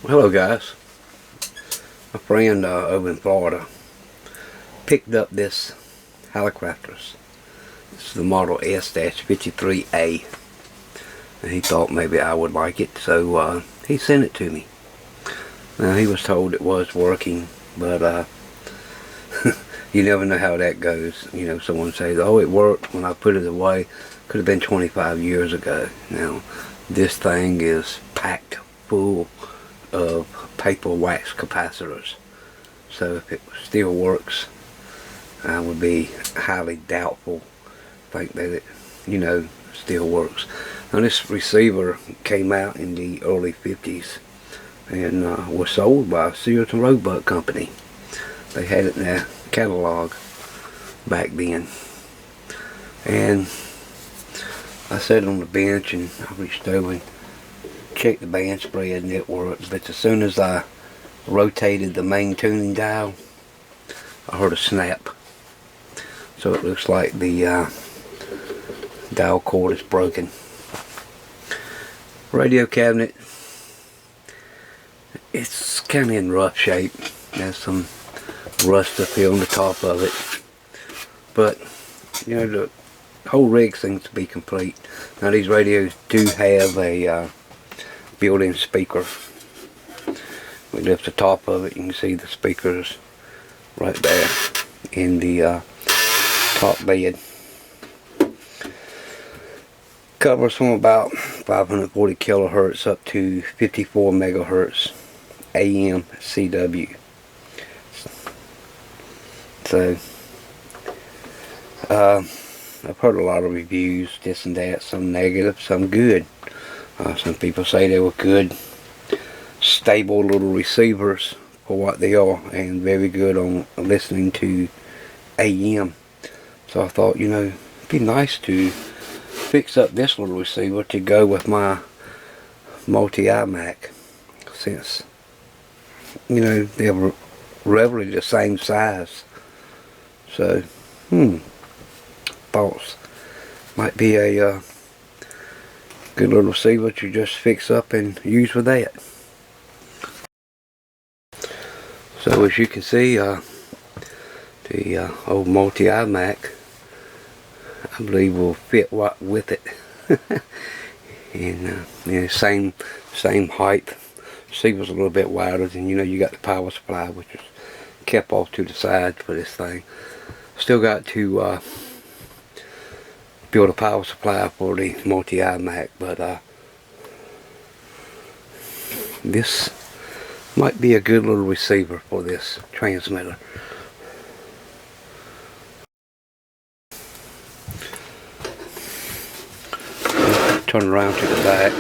Hello guys, a friend over in Florida picked up this Hallicrafters. This is the model S53A, and he thought maybe I would like it, so he sent it to me. Now he was told it was working, but you never know how that goes. You know, someone says, oh, it worked when I put it away. Could have been 25 years ago. Now this thing is packed full of paper wax capacitors, so if it still works, I would be highly doubtful. Think that it, still works. Now this receiver came out in the early 50s and was sold by Sears and Roebuck Company. They had it in their catalog back then, and I sat on the bench and I reached over and checked the band spread and it worked, but as soon as I rotated the main tuning dial, I heard a snap. So it looks like the dial cord is broken. Radio cabinet, it's kind of in rough shape. There's some rust up here on the top of it, but the whole rig seems to be complete. Now these radios do have a built-in speaker. We lift the top of it, you can see the speakers right there in the top bed. Covers from about 540 kilohertz up to 54 megahertz AM CW. So I've heard a lot of reviews, this and that, some negative, some good. Some people say they were good, stable little receivers for what they are, and very good on listening to AM. So I thought, it'd be nice to fix up this little receiver to go with my multi-iMac, since they're roughly the same size. So thoughts might be a good little receiver to just fix up and use with that. So as you can see, the old multi-iMac, I believe, will fit with it. And same height. Receiver's a little bit wider than, you got the power supply, which is kept off to the side for this thing. Still got to build a power supply for the multi-iMac, but this might be a good little receiver for this transmitter. Turn around to the back.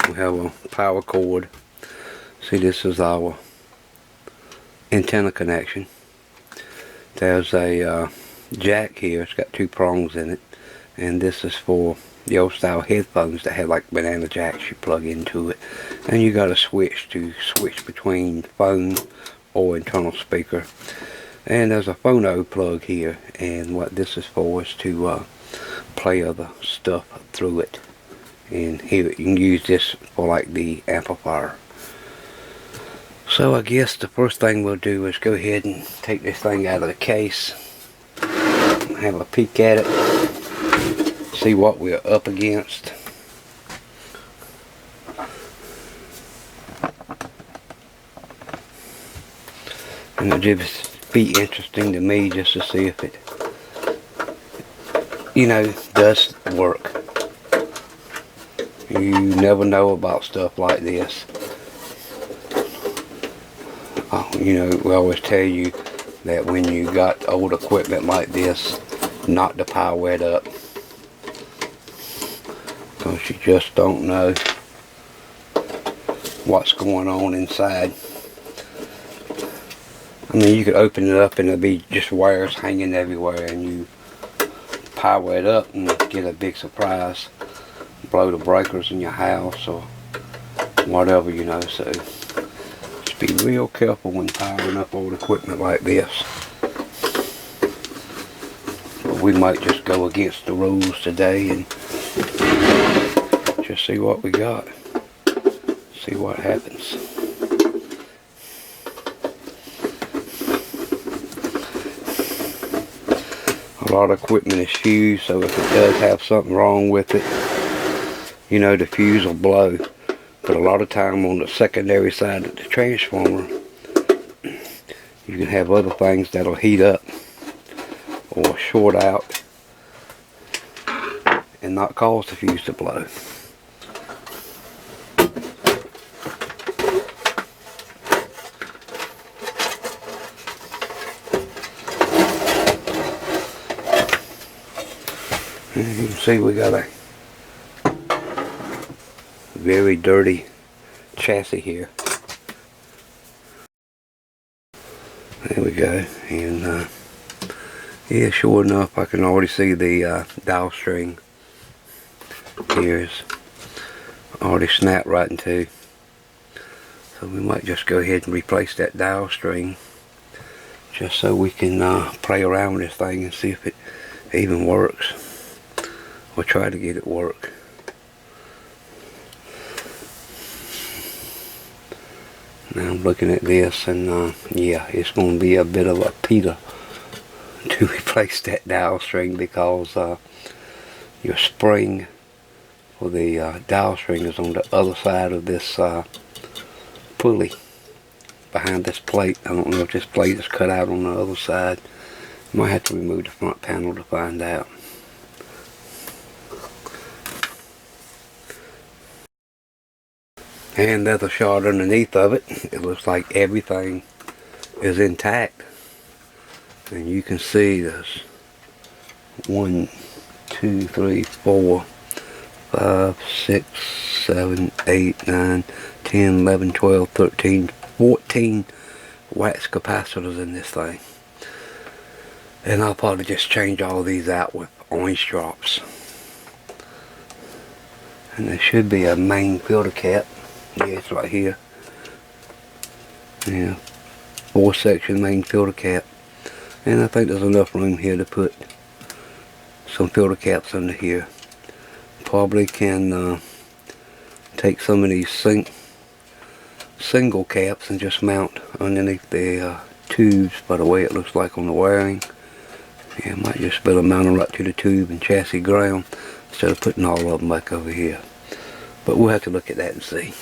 We have a power cord. See, this is our antenna connection. There's a jack here. It's got two prongs in it, and this is for the old style headphones that have like banana jacks you plug into it, and you got a switch to switch between phone or internal speaker. And there's a phono plug here, and what this is for is to play other stuff through it. And here you can use this for like the amplifier. So I guess the first thing we'll do is go ahead and take this thing out of the case, have a peek at it, see what we're up against. And it'll just be interesting to me just to see if it does work. You never know about stuff like this. We always tell you that when you got old equipment like this, not to power it up, because you just don't know what's going on inside. I mean, you could open it up and there'll be just wires hanging everywhere, and you power it up and get a big surprise, blow the breakers in your house or whatever, so just be real careful when powering up old equipment like this. But we might just go against the rules today and just see what we got. See what happens. A lot of equipment is fused, so if it does have something wrong with it, you know, the fuse will blow. But a lot of time on the secondary side of the transformer, you can have other things that'll heat up or short out and not cause the fuse to blow. And you can see we got a very dirty chassis here. There we go. And yeah, sure enough, I can already see the dial string here is already snapped right in two. So we might just go ahead and replace that dial string just so we can play around with this thing and see if it even works. We'll try to get it work. Now I'm looking at this, and yeah, it's going to be a bit of a Peter to replace that dial string, because your spring for the dial string is on the other side of this pulley behind this plate. I don't know if this plate is cut out on the other side. Might have to remove the front panel to find out. And there's a shot underneath of it. It looks like everything is intact. And you can see this 1, 2, 3, 4, 5, 6, 7, 8, 9, 10, 11, 12, 13, 14 wax capacitors in this thing. And I'll probably just change all these out with orange drops. And there should be a main filter cap. Yeah, it's right here. Yeah, 4-section main filter cap. And I think there's enough room here to put some filter caps under here. Probably can take some of these single caps and just mount underneath the tubes, by the way it looks like on the wiring. Yeah, I might just be able to mount them right to the tube and chassis ground instead of putting all of them back over here. But we'll have to look at that and see.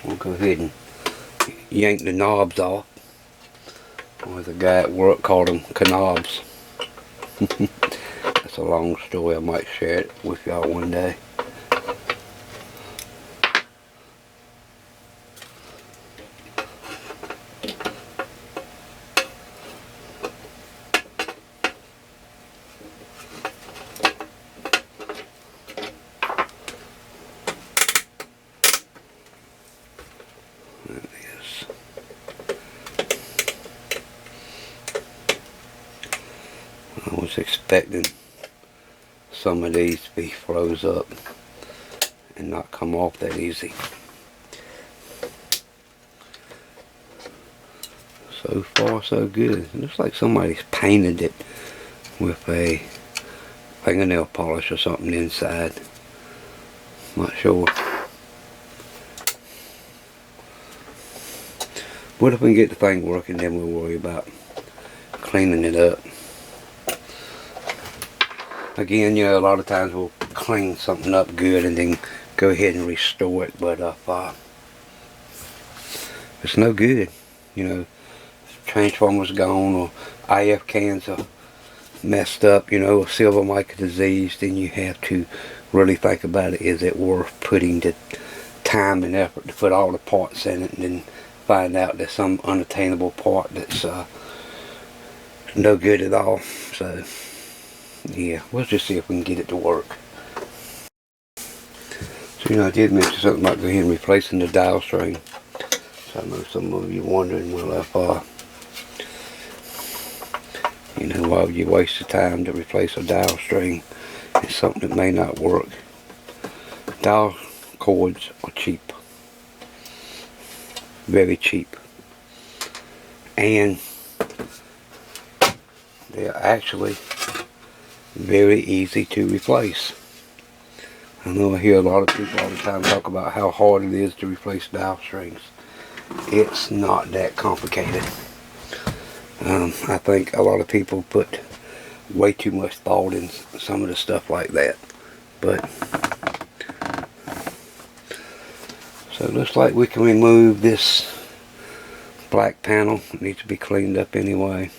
We'll go ahead and yank the knobs off. Or the guy at work called them knobs. That's a long story. I might share it with y'all one day. I was expecting some of these to be froze up and not come off that easy. So far so good. It looks like somebody's painted it with a fingernail polish or something inside. Not sure. But if we can get the thing working, then we'll worry about cleaning it up. Again, you know, a lot of times we'll clean something up good and then go ahead and restore it. But if it's no good, you know, transformer's gone or IF cans are messed up, you know, silver mica disease, then you have to really think about it. Is it worth putting the time and effort to put all the parts in it and then find out there's some unattainable part that's no good at all? So yeah, we'll just see if we can get it to work. So, you know, I did mention something about going ahead and replacing the dial string. So I know some of you wondering, well, if you know, why would you waste the time to replace a dial string? It's something that may not work. Dial cords are cheap, very cheap, and they are actually very easy to replace. I know I hear a lot of people all the time talk about how hard it is to replace dowel strings. It's not that complicated. I think a lot of people put way too much thought in some of the stuff like that. But so it looks like we can remove this black panel. It needs to be cleaned up anyway,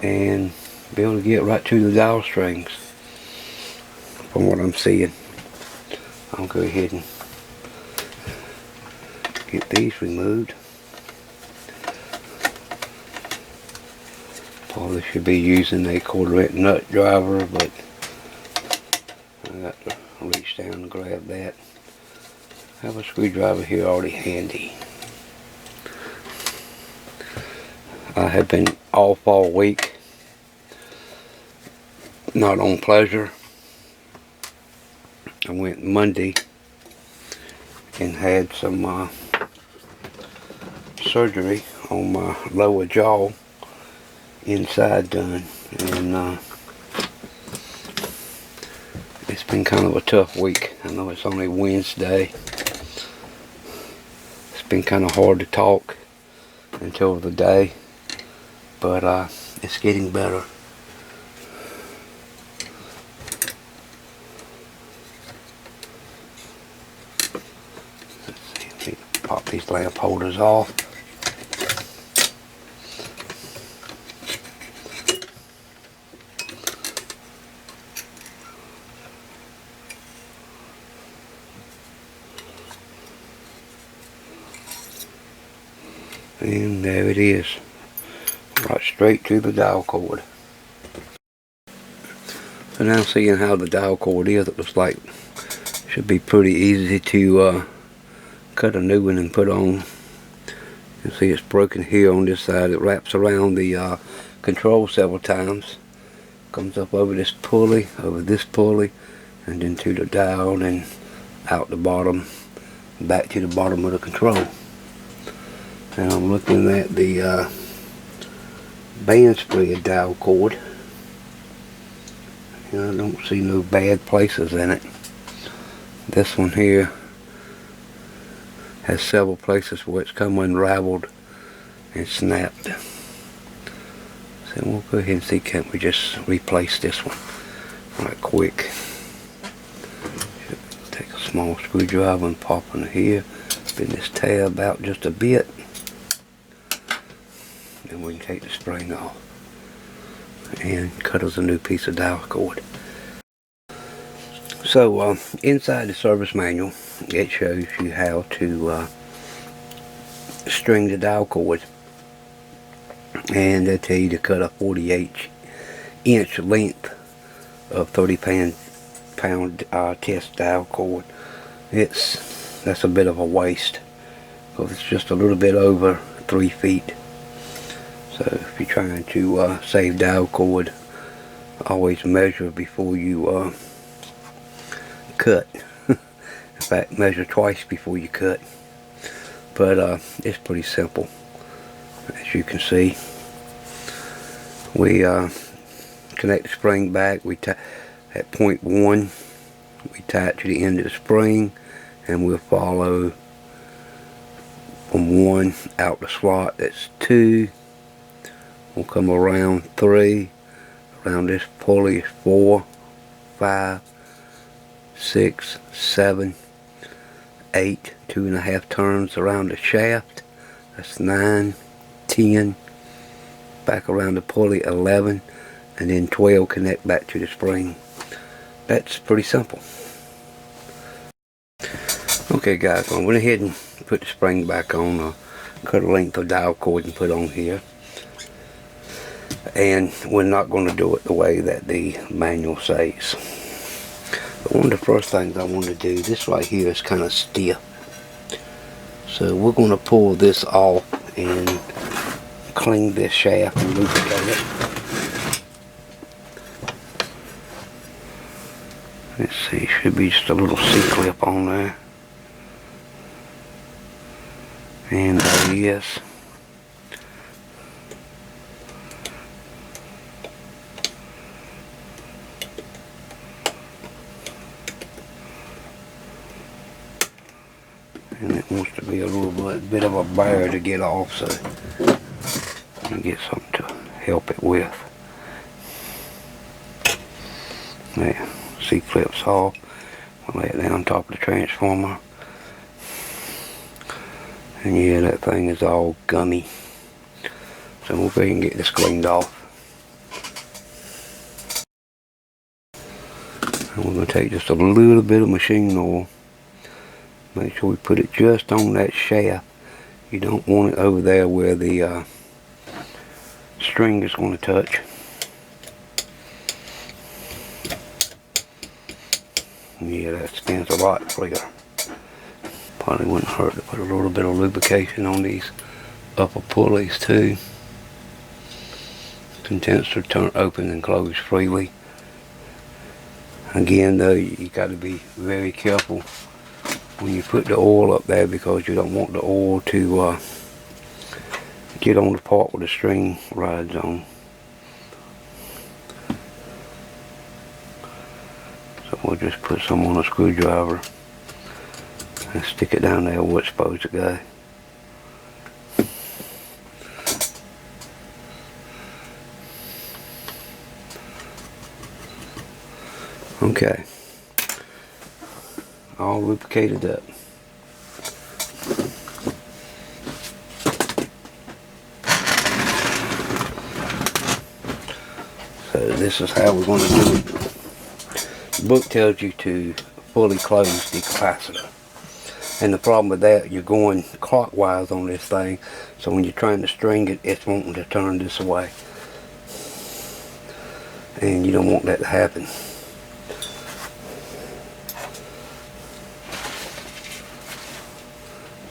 and be able to get right to the dowel strings from what I'm seeing. I'll go ahead and get these removed. Probably should be using a 1/4" nut driver, but I got to reach down and grab that. I have a screwdriver here already handy. I have been off all week, not on pleasure. I went Monday and had some surgery on my lower jaw inside done, and it's been kind of a tough week. I know it's only Wednesday. It's been kind of hard to talk until the day, but it's getting better. Let's see, let me pop these lamp holders off. And there it is, right straight to the dowel cord. So now seeing how the dowel cord is, it looks like it should be pretty easy to cut a new one and put on. You can see it's broken here on this side. It wraps around the control several times, comes up over this pulley, and then to the dowel, and out the bottom, back to the bottom of the control. And I'm looking at the band spread dowel cord, and I don't see no bad places in it. This one here has several places where it's come unraveled and snapped. So we'll go ahead and see, can't we just replace this one right quick. Take a small screwdriver and pop in here, spin this tab out just a bit, and we can take the spring off and cut us a new piece of dowel cord. So inside the service manual, it shows you how to string the dowel cord, and they tell you to cut a 48-inch length of 30-pound test dowel cord. That's a bit of a waste, because it's just a little bit over 3 feet. So if you're trying to save dowel cord, always measure before you cut. In fact, measure twice before you cut. But it's pretty simple. As you can see, we connect the spring back. At point 1, we tie it to the end of the spring, and we'll follow from 1 out the slot. That's 2. We'll come around 3, around this pulley is 4, 5, 6, 7, 8, 2.5 turns around the shaft. That's 9, 10, back around the pulley 11, and then 12 connect back to the spring. That's pretty simple. Okay guys, I went ahead and put the spring back on, cut a length of dowel cord and put on here. And we're not going to do it the way that the manual says. But one of the first things I want to do, this right here is kind of stiff. So we're going to pull this off and clean this shaft and lubricate it. Let's see, should be just a little C-clip on there. And there he is. be a little bit of a bear to get off, so you get something to help it with. There, C-clips off. I'll lay it down on top of the transformer. And yeah, that thing is all gummy. So we'll go ahead and get this cleaned off. And we're going to take just a little bit of machine oil. Make sure we put it just on that shaft. You don't want it over there where the string is going to touch. Yeah, that spins a lot freer. Probably wouldn't hurt to put a little bit of lubrication on these upper pulleys too. Contents to turn open and close freely. Again though, you got to be very careful when you put the oil up there, because you don't want the oil to get on the part where the string rides on. So we'll just put some on a screwdriver and stick it down there where it's supposed to go. Okay, all lubricated up. So this is how we're going to do it. The book tells you to fully close the capacitor. And the problem with that, you're going clockwise on this thing, so when you're trying to string it, it's wanting to turn this way. And you don't want that to happen.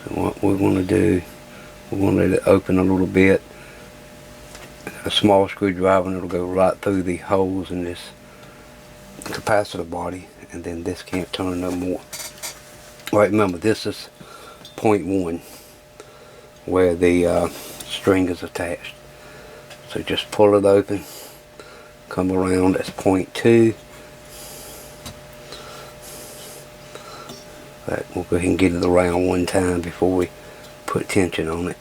So what we're going to do, we're going to let it open a little bit. A small screwdriver, and it'll go right through the holes in this capacitor body, and then this can't turn no more. Alright, remember this is 0.1 where the string is attached. So just pull it open, come around, that's 0.2. But we'll go ahead and get it around one time before we put tension on it.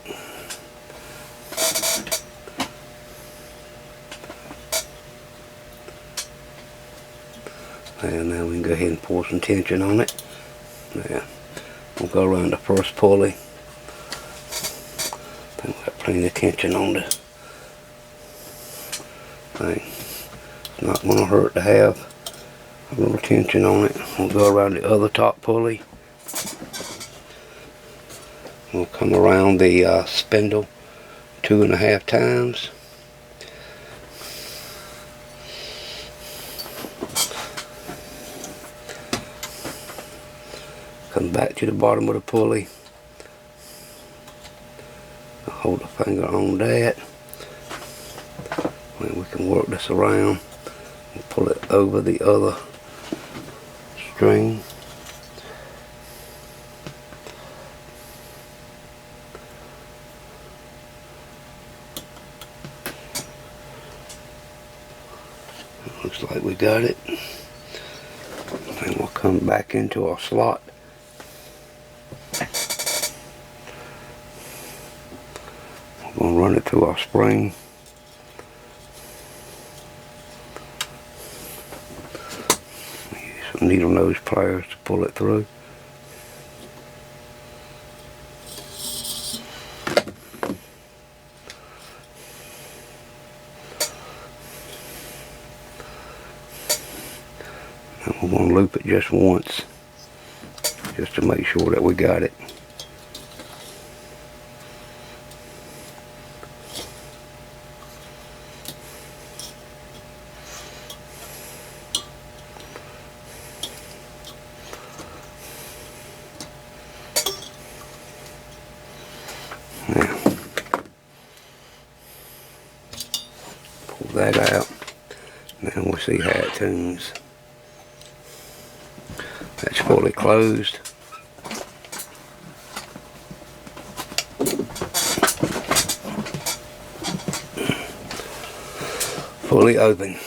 And now we can go ahead and pour some tension on it. Now, we'll go around the first pulley. I think we've got plenty of tension on the thing. It's not going to hurt to have a little tension on it. We'll go around the other top pulley. We'll come around the spindle 2.5 times. Come back to the bottom of the pulley. Hold the finger on that. And we can work this around and pull it over the other string. Looks like we got it. And we'll come back into our slot. We're going to run it through our spring. Use some needle nose pliers to pull it through. And we're going to loop it just once, just to make sure that we got it. Now, pull that out. Now we'll see how it tunes. That's fully closed. Fully open.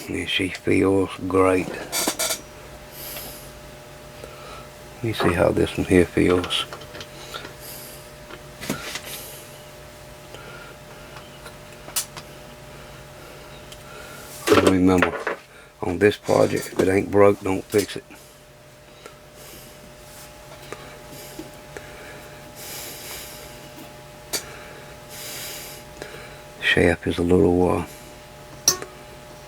And she feels great. Let me see how this one here feels. remember, on this project, if it ain't broke, don't fix it. Shaft is a little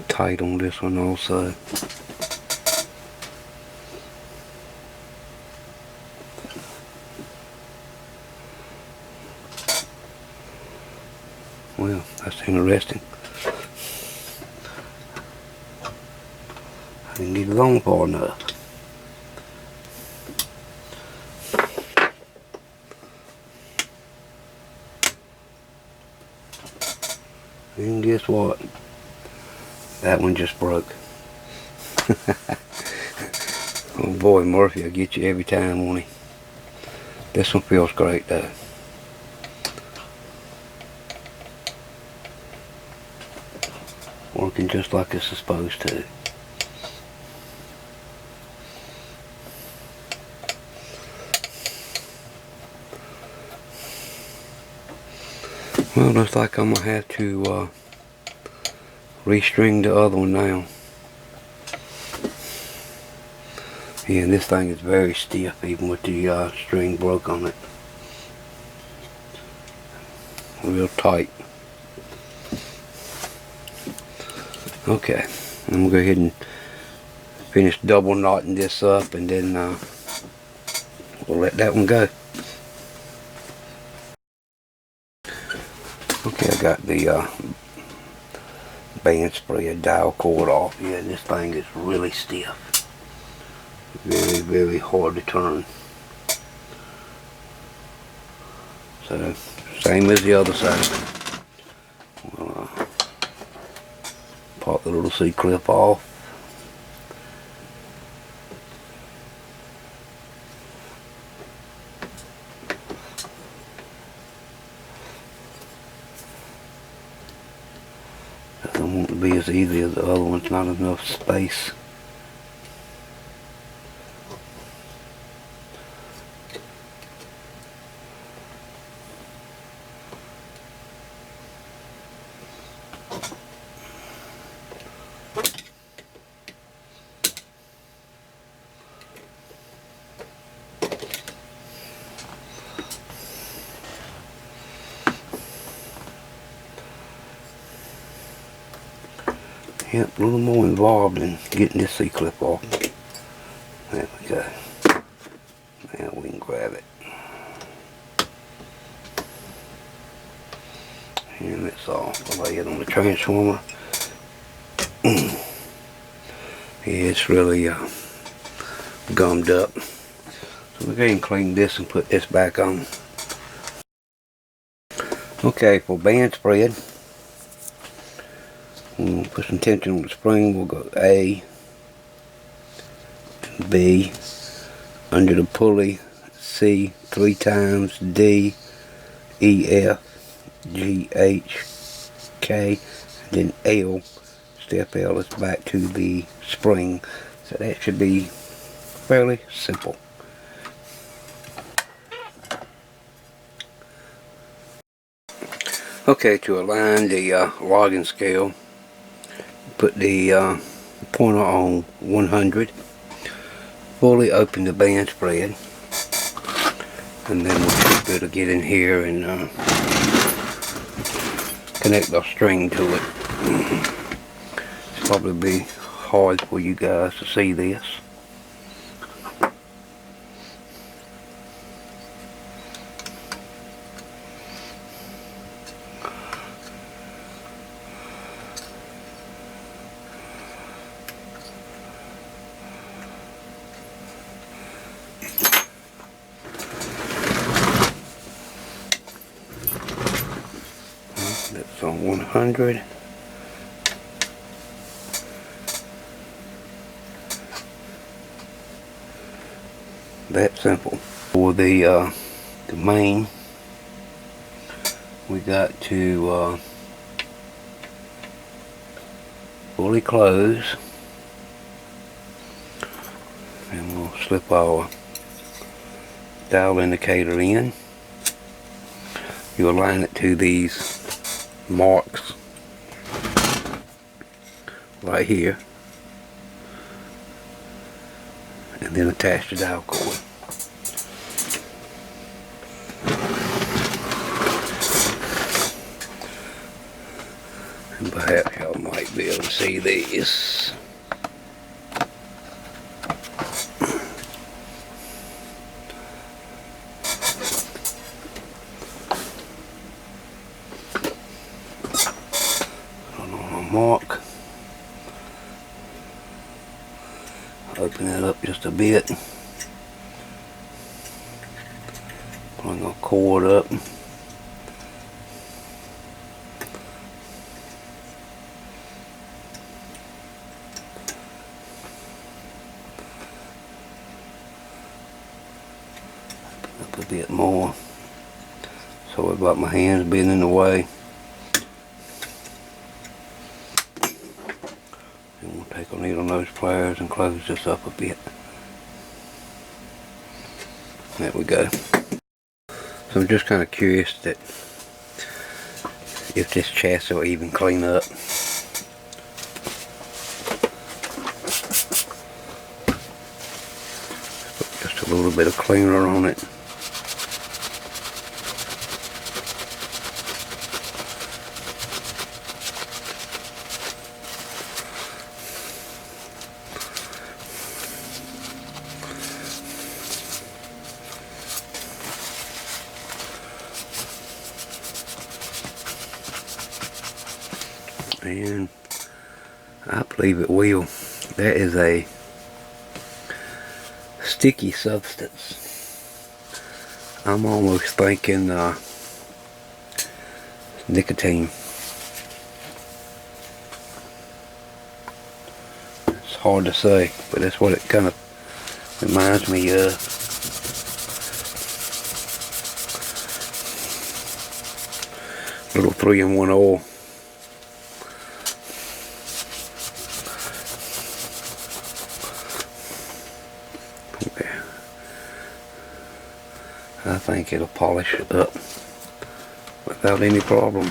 tight on this one also. Well, that's interesting. I didn't get it on far enough. And guess what? That one just broke. Oh boy, Murphy will get you every time, won't he? This one feels great though. Working just like it's supposed to. Well, looks like I'm gonna have to restring the other one now. Yeah, and this thing is very stiff, even with the string broke on it. Real tight. Okay, I'm gonna go ahead and finish double knotting this up, and then we'll let that one go. Okay, I got the band spread dial cord off. Yeah, this thing is really stiff. Very, very hard to turn. So, same as the other side. We'll pop the little C-clip off. Doesn't want to be as easy as the other one's not enough space. Yep, a little more involved in getting this C-clip off. There we go. Now we can grab it. And let's lay it on the transformer. Yeah, it's really gummed up. So we'll go ahead and clean this and put this back on. Okay, for band spread, we'll put some tension on the spring. We'll go A, B, under the pulley, C 3 times, D, E, F, G, H, K, and then L. Step L is back to the spring. So that should be fairly simple. Okay, to align the logging scale, put the pointer on 100, fully open the band spread, and then we'll be able to get in here and connect our string to it. It's probably be hard for you guys to see this. That's on 100. That simple. For the main, we got to fully close, and we'll slip our dial indicator in. You align it to these marks right here, and then attach the dial cord. And perhaps y'all might be able to see these. Mark. Open that up just a bit. Bring our cord up. Up a bit more. Sorry about my hands being in the way. Take a needle nose pliers and close this up a bit. There we go. So I'm just kind of curious that if this chassis will even clean up. Put just a little bit of cleaner on it. And I believe it will. That is a sticky substance. I'm almost thinking nicotine. It's hard to say, but that's what it kind of reminds me of. Little 3-in-1 oil. I think it'll polish it up without any problem.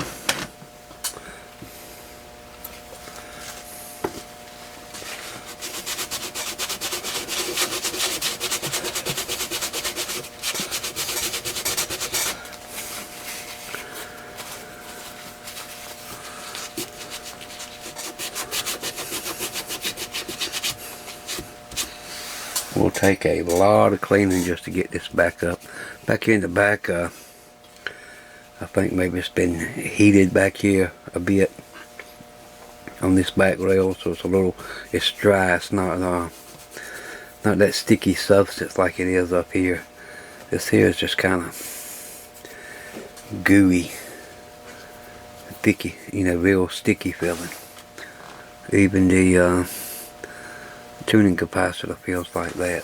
Will take a lot of cleaning just to get this back up. Back here in the back, I think maybe it's been heated back here a bit on this back rail, so it's dry. It's not that sticky substance like it is up here. This here is just kind of gooey, thicky, real sticky feeling. Even the tuning capacitor feels like that.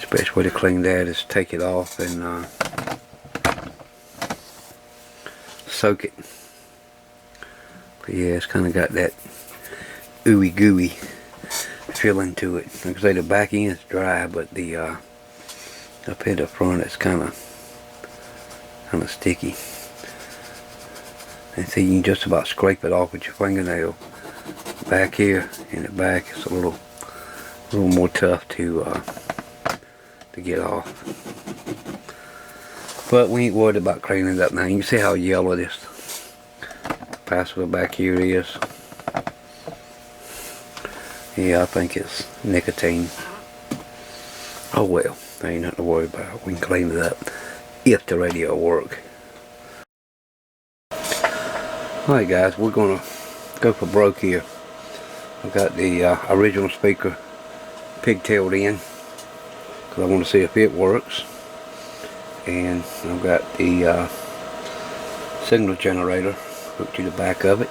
The best way to clean that is take it off and soak it. But yeah, it's kind of got that ooey gooey feeling to it. Like I say, the back end is dry, but the up here the front it's kind of sticky. And see, you can just about scrape it off with your fingernail. Back here in the back, it's a little more tough to get off. But we ain't worried about cleaning it up now. You can see how yellow this capacitor back here is. Yeah, I think it's nicotine. Oh well, there ain't nothing to worry about. We can clean it up if the radio work. Alright guys, we're gonna go for broke here. I've got the original speaker pigtailed in because I want to see if it works, and I've got the signal generator hooked to the back of it.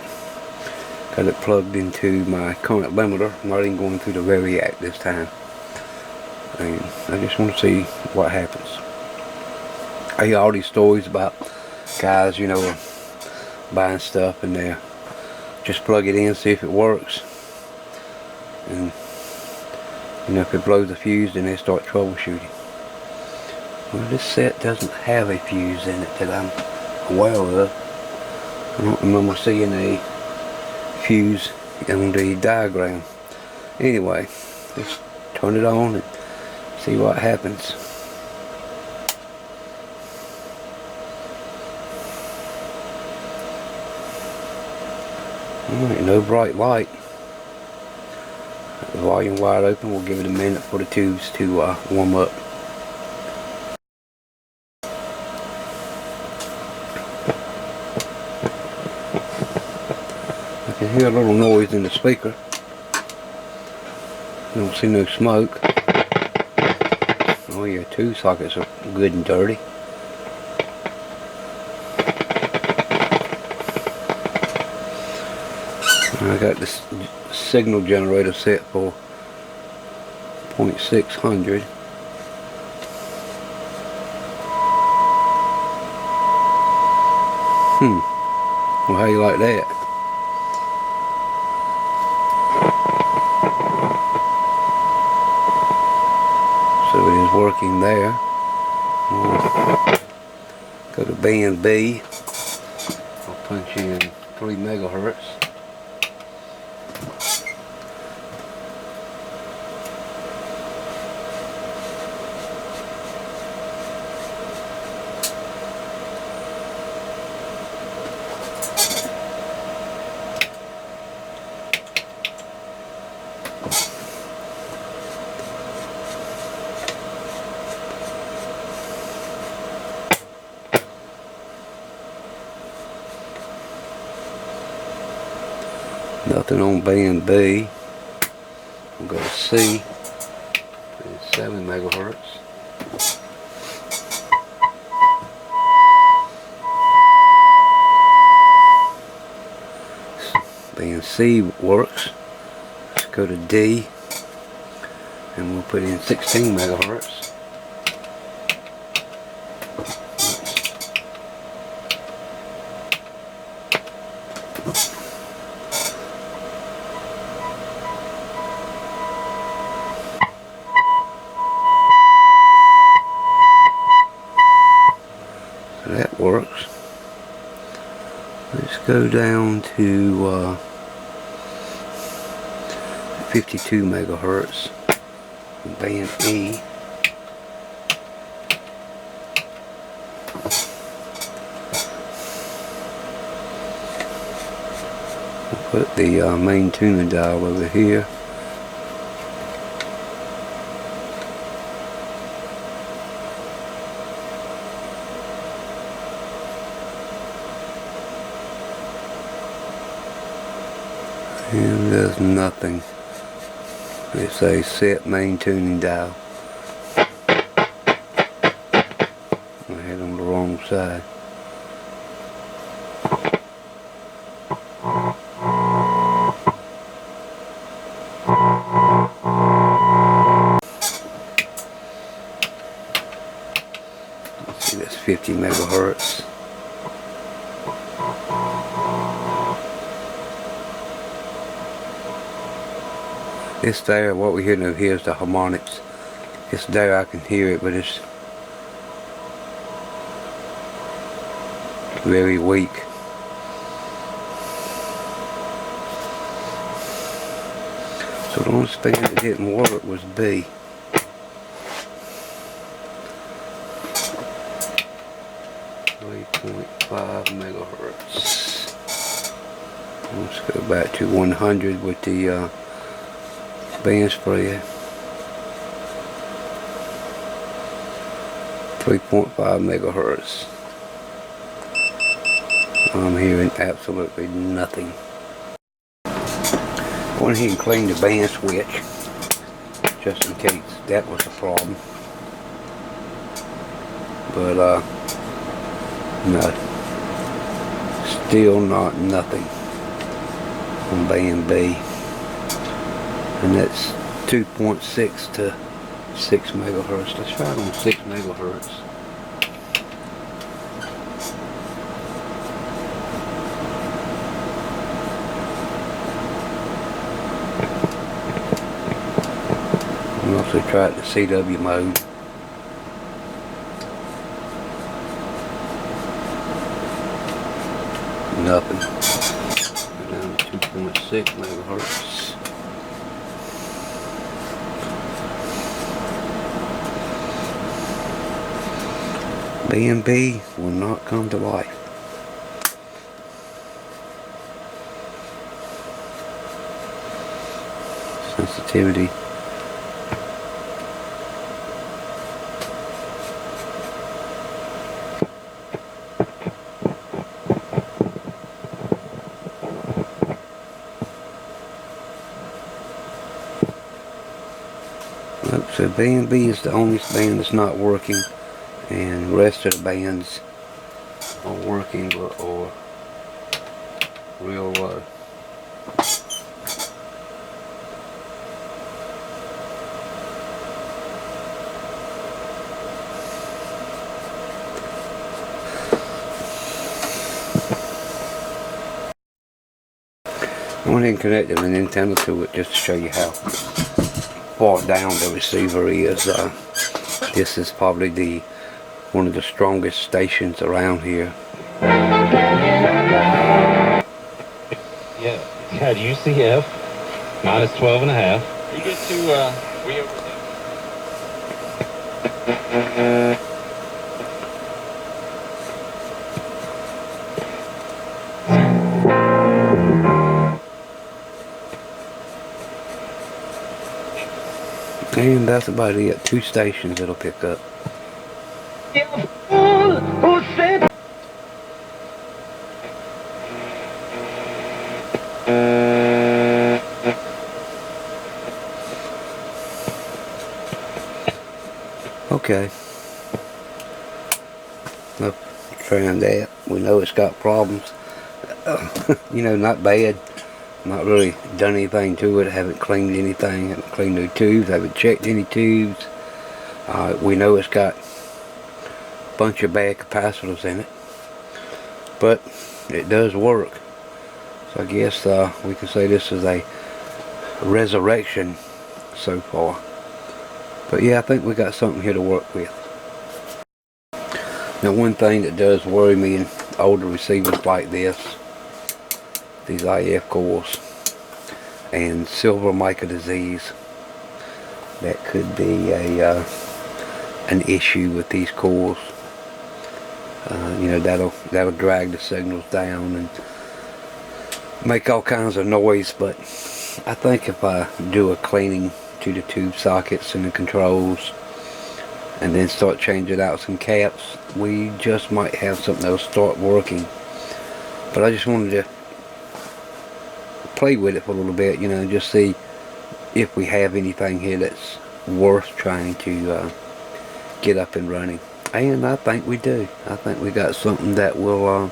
Got it plugged into my current limiter. I'm not even going through the variac this time, and I just want to see what happens. I hear all these stories about guys, buying stuff and they just plug it in, see if it works, and if it blows the fuse, then they start troubleshooting. Well, this set doesn't have a fuse in it that I'm aware of. I don't remember seeing a fuse on the diagram. Anyway, just turn it on and see what happens. Alright, no bright light. The volume wide open. We'll give it a minute for the tubes to warm up. I can hear a little noise in the speaker. Don't see no smoke. Oh yeah, two sockets are good and dirty. I got this signal generator set for 0.600. Well, how you like that? So it is working there. We'll go to band B. I'll punch in 3 megahertz. Nothing on band B. We'll go to C. Put in 7 megahertz. Band C works. Let's go to D. And we'll put in 16 megahertz. That works. Let's go down to 52 megahertz. Band E. We'll put the main tuning dial over here. And there's nothing. It says set main tuning dial. I had on the wrong side. Let's see, that's 50 megahertz. It's there, what we hear here is the harmonics. It's there, I can hear it, but it's very weak. So the only span that didn't work was B. .5 megahertz. Let's go back to 100 with the band spread. 3.5 megahertz. I'm hearing absolutely nothing. I went ahead and cleaned the band switch just in case that was a problem. But no, still not nothing on band B. And that's 2.6 to 6 megahertz. Let's try it on 6 megahertz. And also try it in CW mode. Nothing. Go down to 2.6 megahertz. B&B will not come to life. Sensitivity. So B&B is the only band that's not working, and the rest of the bands are working but are real low. I went ahead and connected an antenna to it just to show you how far down the receiver is. This is probably one of the strongest stations around here. Yeah, it's got UCF, minus 12.5. You get to, we over And that's about it. 2 stations it'll pick up. Okay. Up, trying that. We know it's got problems. You know, not bad. Not really done anything to it. Haven't cleaned anything. Haven't cleaned no tubes. Haven't checked any tubes. We know it's got a bunch of bad capacitors in it, but it does work. So I guess we can say this is a resurrection so far. But yeah, I think we got something here to work with. Now, one thing that does worry me in older receivers like this, these IF coils and silver mica disease, that could be an issue with these coils. You know, that'll drag the signals down and make all kinds of noise. But I think if I do a cleaning to the tube sockets and the controls, and then start changing out some caps, we just might have something that'll start working. But I just wanted to play with it for a little bit, you know, and just see if we have anything here that's worth trying to get up and running. And I think we do. I think we got something that will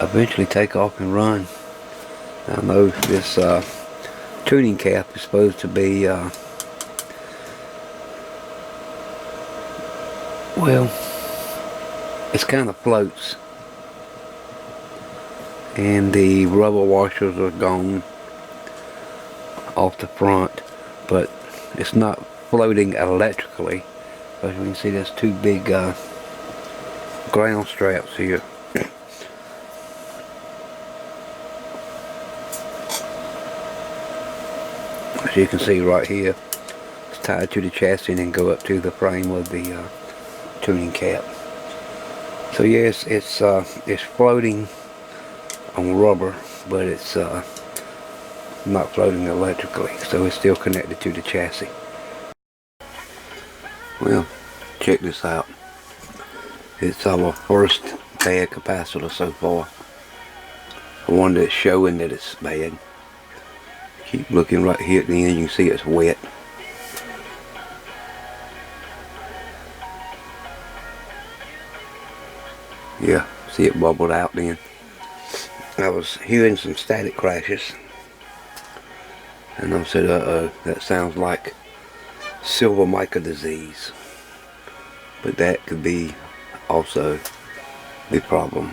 eventually take off and run. I know this tuning cap is supposed to be well, it's kind of floats, and the rubber washers are gone off the front, but it's not floating electrically. As you can see, there's 2 big ground straps here. As you can see right here, it's tied to the chassis and then go up to the frame of the tuning cap. So yes, it's floating on rubber, but it's not floating electrically, so it's still connected to the chassis. Well, check this out. It's our first bad capacitor so far. One that's showing that it's bad. Keep looking right here at the end, you can see it's wet. Yeah, see it bubbled out then. I was hearing some static crashes, and I said, uh-oh, that sounds like silver mica disease. But that could be also the problem.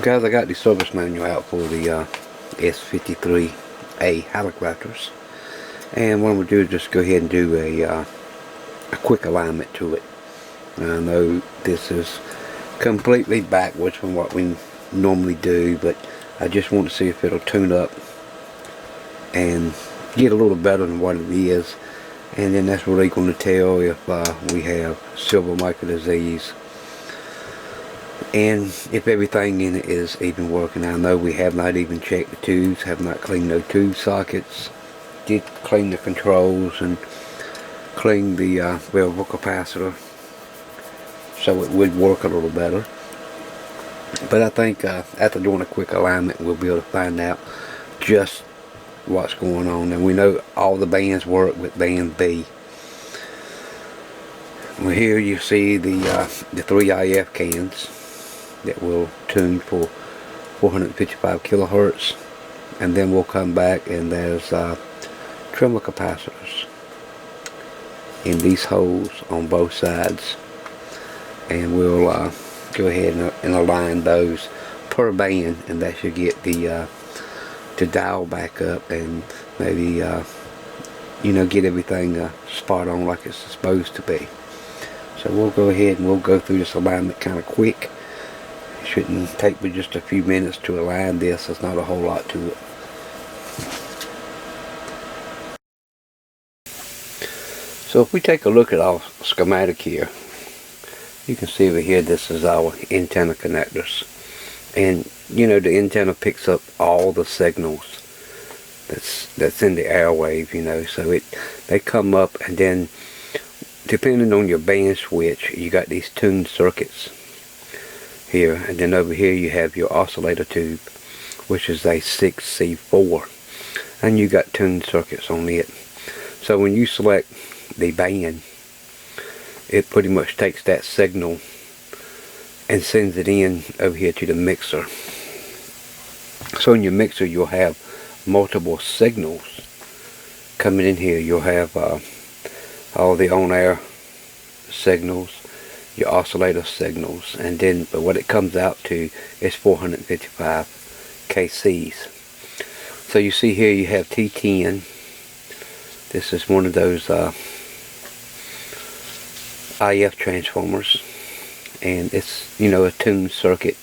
Guys, I got the service manual out for the S53A Hallicrafters, and what I'm going to do is just go ahead and do a quick alignment to it. I know this is completely backwards from what we normally do, but I just want to see if it'll tune up and get a little better than what it is, and then that's really going to tell if we have silver micro disease and if everything in it is even working. I know we have not even checked the tubes, have not cleaned no tube sockets, did clean the controls and clean the variable capacitor, so it would work a little better. But I think after doing a quick alignment, we'll be able to find out just what's going on. And we know all the bands work with band B. Well, here you see the 3 IF cans that will tune for 455 kilohertz, and then we'll come back and there's tremor capacitors in these holes on both sides, and we'll go ahead and align those per band, and that should get the to dial back up and maybe you know, get everything spot on like it's supposed to be. So we'll go ahead and we'll go through this alignment kind of quick. It shouldn't take but just a few minutes to align this. There's not a whole lot to it. So if we take a look at our schematic here, you can see over here this is our antenna connectors, and you know, the antenna picks up all the signals that's in the airwave, you know, so they come up, and then depending on your band switch, you got these tuned circuits here, and then over here you have your oscillator tube, which is a 6C4, and you got tuned circuits on it. So when you select the band, it pretty much takes that signal and sends it in over here to the mixer. So in your mixer you'll have multiple signals coming in here. You'll have all the on-air signals, your oscillator signals, and then but what it comes out to is 455 kcs. So you see here you have T10. This is one of those IF transformers, and it's, you know, a tuned circuit.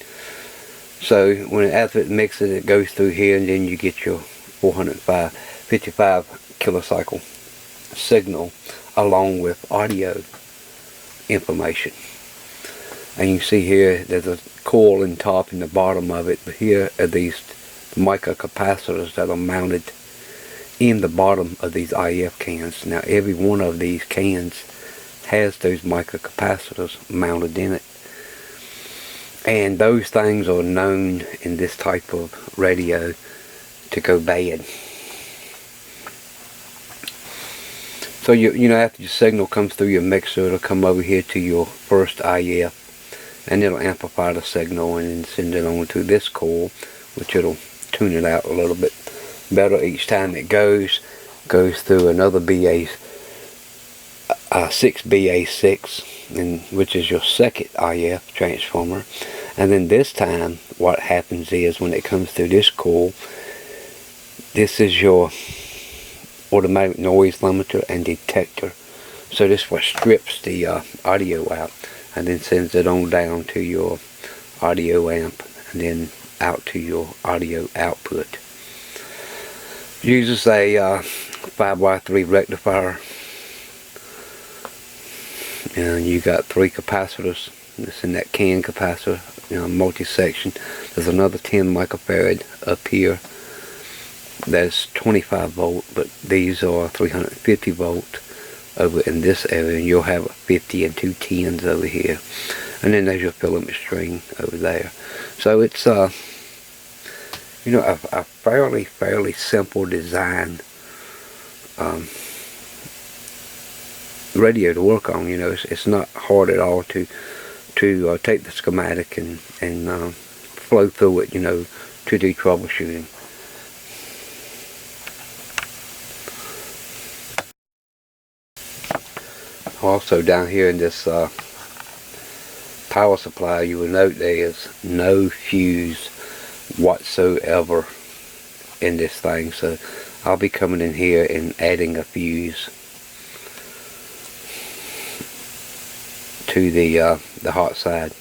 So when after it mixes, it goes through here, and then you get your 455 kilocycle signal along with audio information. And you see here there's a coil in top and the bottom of it, but here are these microcapacitors that are mounted in the bottom of these IF cans. Now every one of these cans has those microcapacitors mounted in it, and those things are known in this type of radio to go bad. So you know, after your signal comes through your mixer, it'll come over here to your first IF, and it'll amplify the signal and then send it on to this coil, which it'll tune it out a little bit better each time it goes through another 6BA6, and which is your second IF transformer. And then this time what happens is when it comes through this coil, this is your automatic noise limiter and detector. So this is what strips the audio out and then sends it on down to your audio amp and then out to your audio output. Uses a 5Y3 rectifier, and you got 3 capacitors. This in that can capacitor, you know, multi-section. There's another 10 microfarad up here. That's 25 volt, but these are 350 volt over in this area, and you'll have a 50 and 2 10s over here, and then there's your filament string over there. So it's you know, a fairly simple design radio to work on. You know, it's not hard at all to take the schematic and flow through it, you know, to do troubleshooting. Also down here in this power supply, you will note there is no fuse whatsoever in this thing, so I'll be coming in here and adding a fuse to the hot side.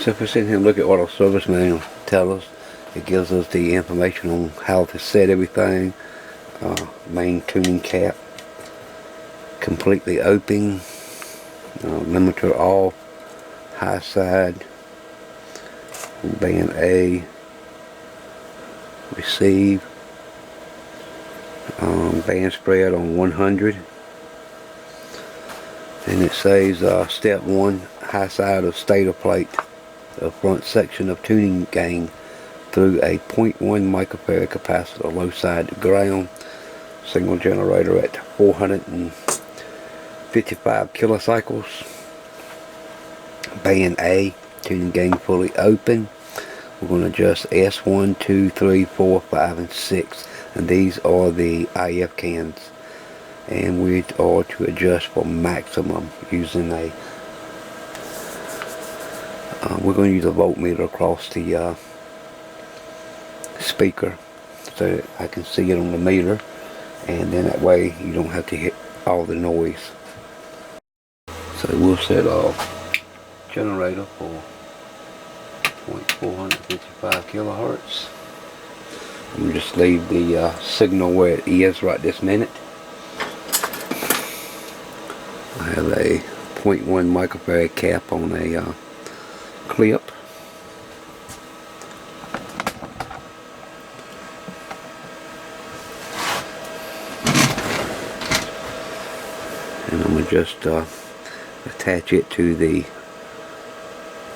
So if we sit here and look at what our service manual tells us, it gives us the information on how to set everything. Main tuning cap completely open, limiter off, high side, band A, receive, band spread on 100, and it says step 1, high side of stator plate, the front section of tuning gain through a 0.1 microfarad capacitor, low side to ground, signal generator at 455 kilocycles, band A, tuning gain fully open. We're going to adjust S1, 2, 3, 4, 5, and 6, and these are the IF cans, and we are to adjust for maximum using a we're going to use a voltmeter across the speaker so that I can see it on the meter, and then that way you don't have to hit all the noise. So we'll set off generator for 0.455 kilohertz. And just leave the signal where it is right this minute. I have a 0.1 microfarad cap on a clip. And I'm going to just attach it to the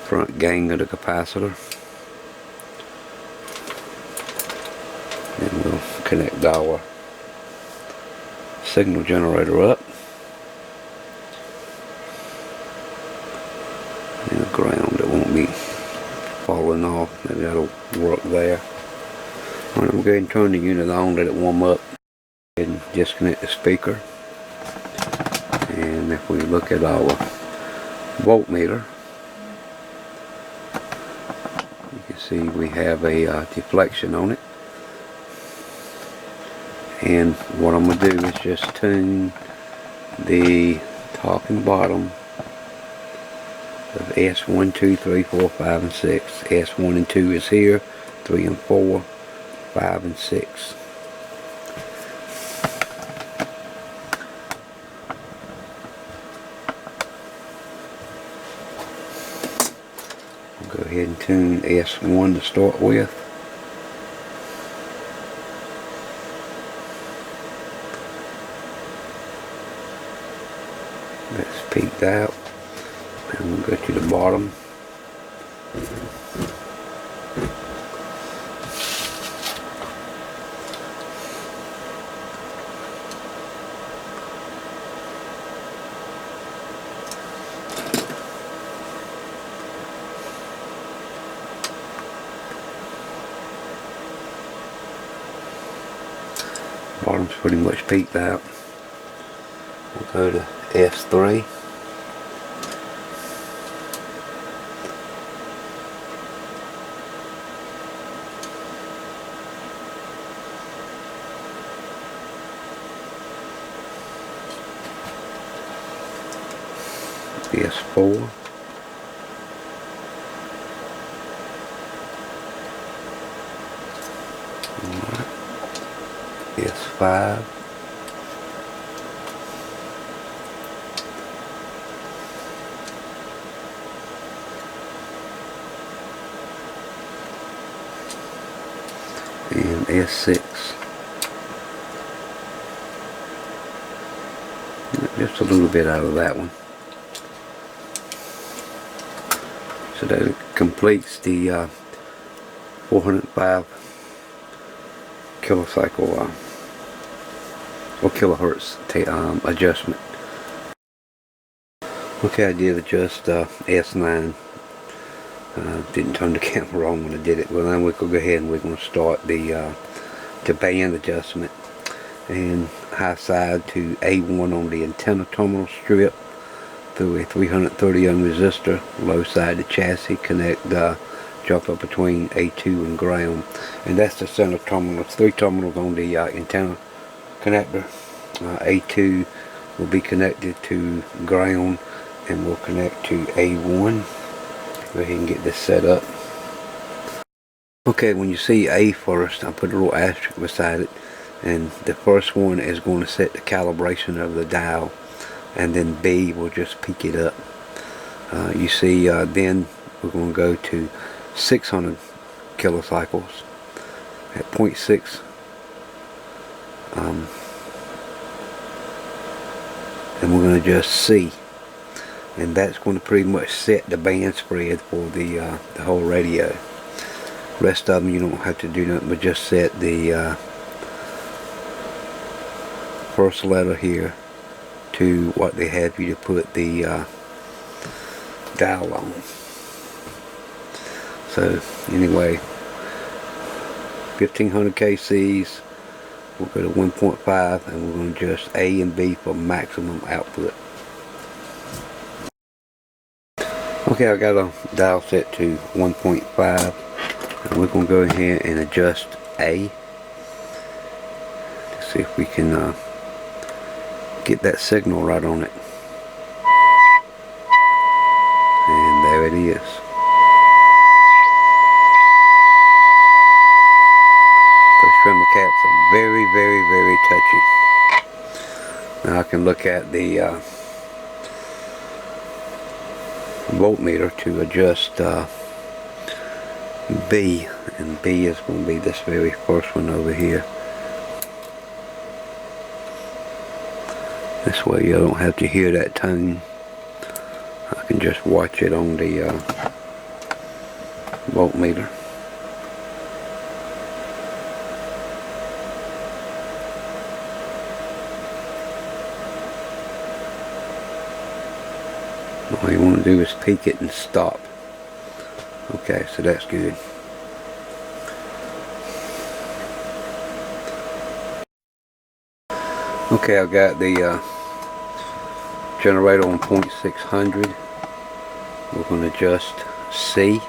front gang of the capacitor. And we'll connect our signal generator up. And the ground, it won't be falling off. Maybe that'll work there. Alright, I'm going to turn the unit on, let it warm up, and disconnect the speaker. And if we look at our voltmeter, you can see we have a deflection on it. And what I'm going to do is just tune the top and bottom of S1, 2, 3, 4, 5, and 6. S1 and 2 is here, 3 and 4, 5 and 6. I'll go ahead and tune S1 to start with. That's peaked out. And we'll go to the bottom. Bottom's pretty much peaked out. We'll go to S3. S4. S5. And S6. Just a little bit out of that one. So that completes the 405 kilocycle or kilohertz adjustment. Okay, I did adjust S9. Didn't turn the camera on when I did it. Well, then we could go ahead and we're going to start the band adjustment. And high side to A1 on the antenna terminal strip through a 330 ohm resistor. Low side to chassis, connect jump up between A2 and ground. And that's the center terminal. It's 3 terminals on the antenna connector. A2 will be connected to ground and will connect to A1. Go ahead and get this set up. Okay, when you see A first, I put a little asterisk beside it, and the first one is going to set the calibration of the dial, and then B will just peak it up. You see, then we're going to go to 600 kilocycles at 0.6, and we're going to just C, and that's going to pretty much set the band spread for the whole radio. Rest of them you don't have to do nothing but just set the first letter here to what they have you to put the dial on. So anyway, 1500 kcs, we'll go to 1.5, and we're going to adjust A and B for maximum output. Okay, I got a dial set to 1.5, and we're going to go ahead and adjust A to see if we can get that signal right on it. And there it is. Those tremor caps are very, very, very touchy. Now I can look at the voltmeter to adjust B, and B is going to be this very first one over here. This way you don't have to hear that tone. I can just watch it on the voltmeter. All you want to do is peak it and stop. Okay, so that's good. Okay, I've got the generator on 0.600. We're going to adjust C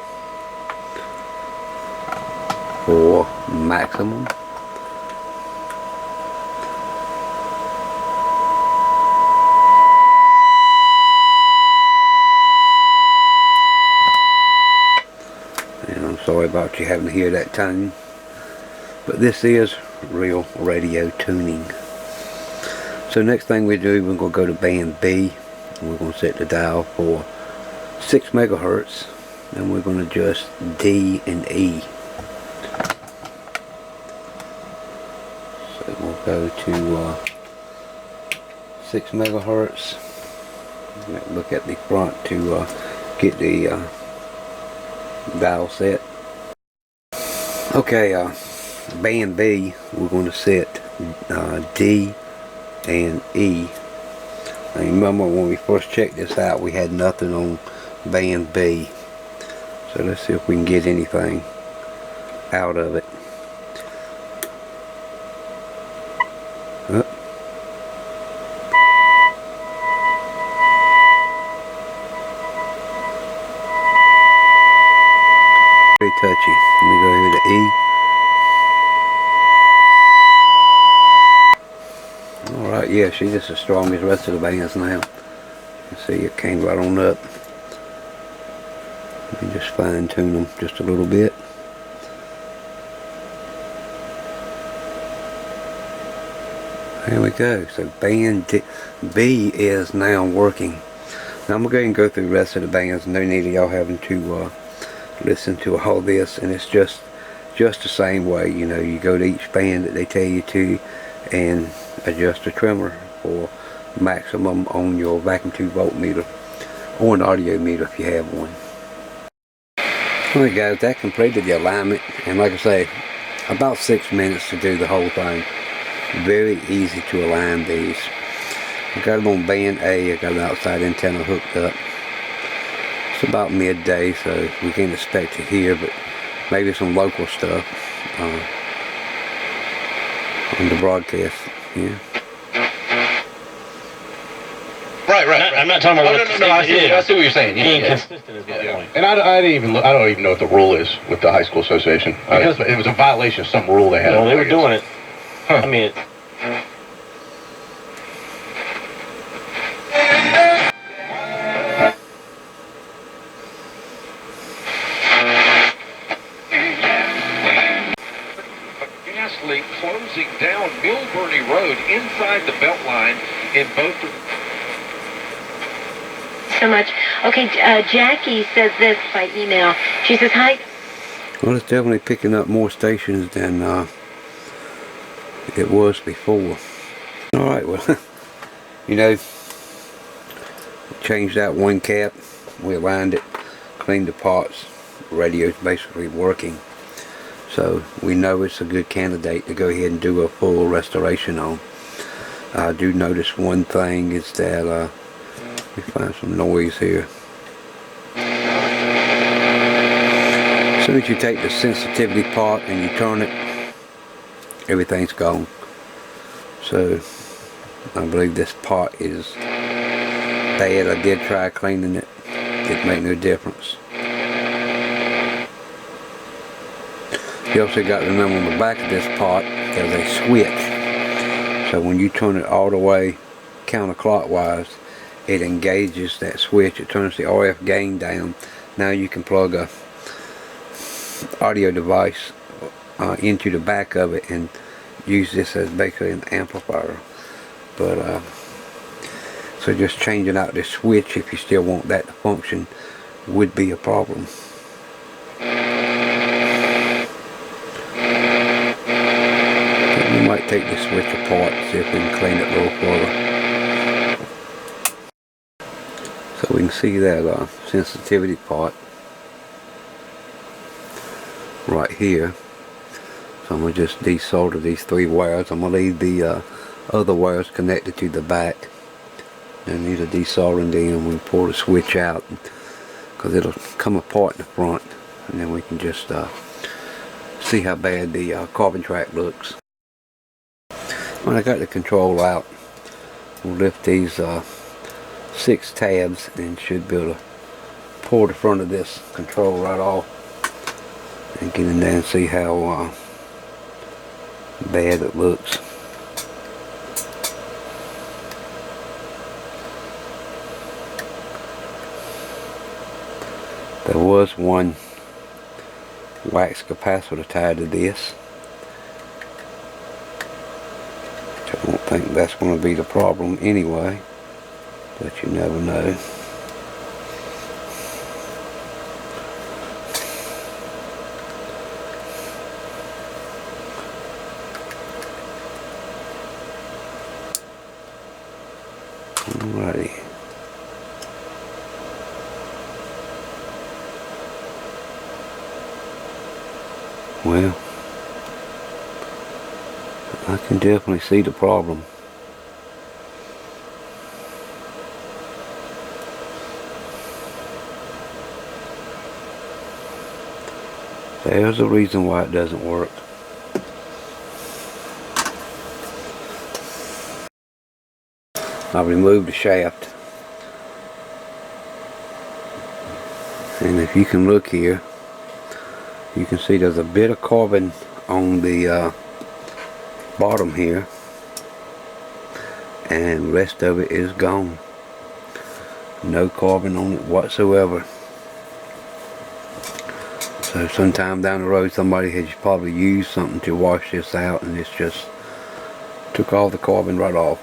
for maximum. And I'm sorry about you having to hear that tone, but this is real radio tuning. So next thing we do, we're going to go to band B, and we're going to set the dial for 6 megahertz, and we're going to adjust D and E. So we'll go to 6 megahertz. Look at the front to get the dial set. Okay, band B, we're going to set D and E. Now remember when we first checked this out, we had nothing on band B. So let's see if we can get anything out of it. Very touchy. Let me go here to E. Alright, yeah, she's just as strong as the rest of the bands now. You see it came right on up. Let me just fine tune them just a little bit. There we go. So band B is now working. Now I'm going to go ahead and go through the rest of the bands. No need of y'all having to listen to all this, and it's just the same way. You know, you go to each band that they tell you to and adjust the tremor for maximum on your vacuum tube voltmeter or an audio meter if you have one. Alright guys, that completed the alignment, and like I say, about 6 minutes to do the whole thing. Very easy to align these. I got it on band A. I got an outside antenna hooked up. It's about midday, so we can't expect to hear, but maybe some local stuff on the broadcast. Yeah. Right. I'm not talking about no. I see what you're saying. Being consistent is my point. And I don't even know what the rule is with the high school association. Because it was a violation of some rule they had. No, they were doing it. Huh. I mean, now on Millburney Road inside the belt line in both so much. Okay, Jackie says this by email. She says, hi. Well, it's definitely picking up more stations than it was before. Alright, well, you know, changed out one cap, we aligned it, cleaned the parts, the radio's basically working. So we know it's a good candidate to go ahead and do a full restoration on. I do notice one thing is that, let me find some noise here. As soon as you take the sensitivity part and you turn it, everything's gone. So I believe this part is bad. I did try cleaning it. Didn't make no difference. You also got to remember on the back of this part there's a switch. So when you turn it all the way counterclockwise, it engages that switch. It turns the RF gain down. Now you can plug a audio device into the back of it and use this as basically an amplifier. But so just changing out this switch, if you still want that to function, would be a problem. We might take the switch apart and see if we can clean it a little further. So we can see that sensitivity part right here. So I'm going to just desolder these 3 wires. I'm going to leave the other wires connected to the back. And these are desoldering them. We can pull the switch out because it'll come apart in the front, and then we can just see how bad the carbon track looks. When I got the control out, we'll lift these 6 tabs and should be able to pull the front of this control right off and get in there and see how bad it looks. There was one wax capacitor tied to this. I don't think that's going to be the problem anyway, but you never know. Alrighty. Well, I can definitely see the problem. There's a reason why it doesn't work. I removed the shaft, and if you can look here, you can see there's a bit of carbon on the bottom here, and the rest of it is gone. No carbon on it whatsoever. So sometime down the road somebody has probably used something to wash this out, and it's just took all the carbon right off.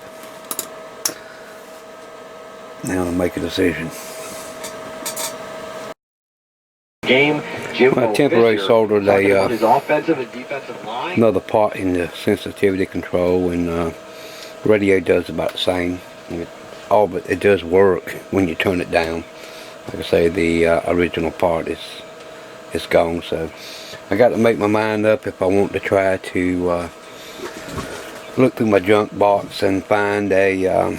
Now to make a decision. game. Jim I temporarily soldered his offensive and defensive line. another part in the sensitivity control, and radio does about the same. But it does work when you turn it down. Like I say, the original part is gone, so I got to make my mind up if I want to try to look through my junk box and find a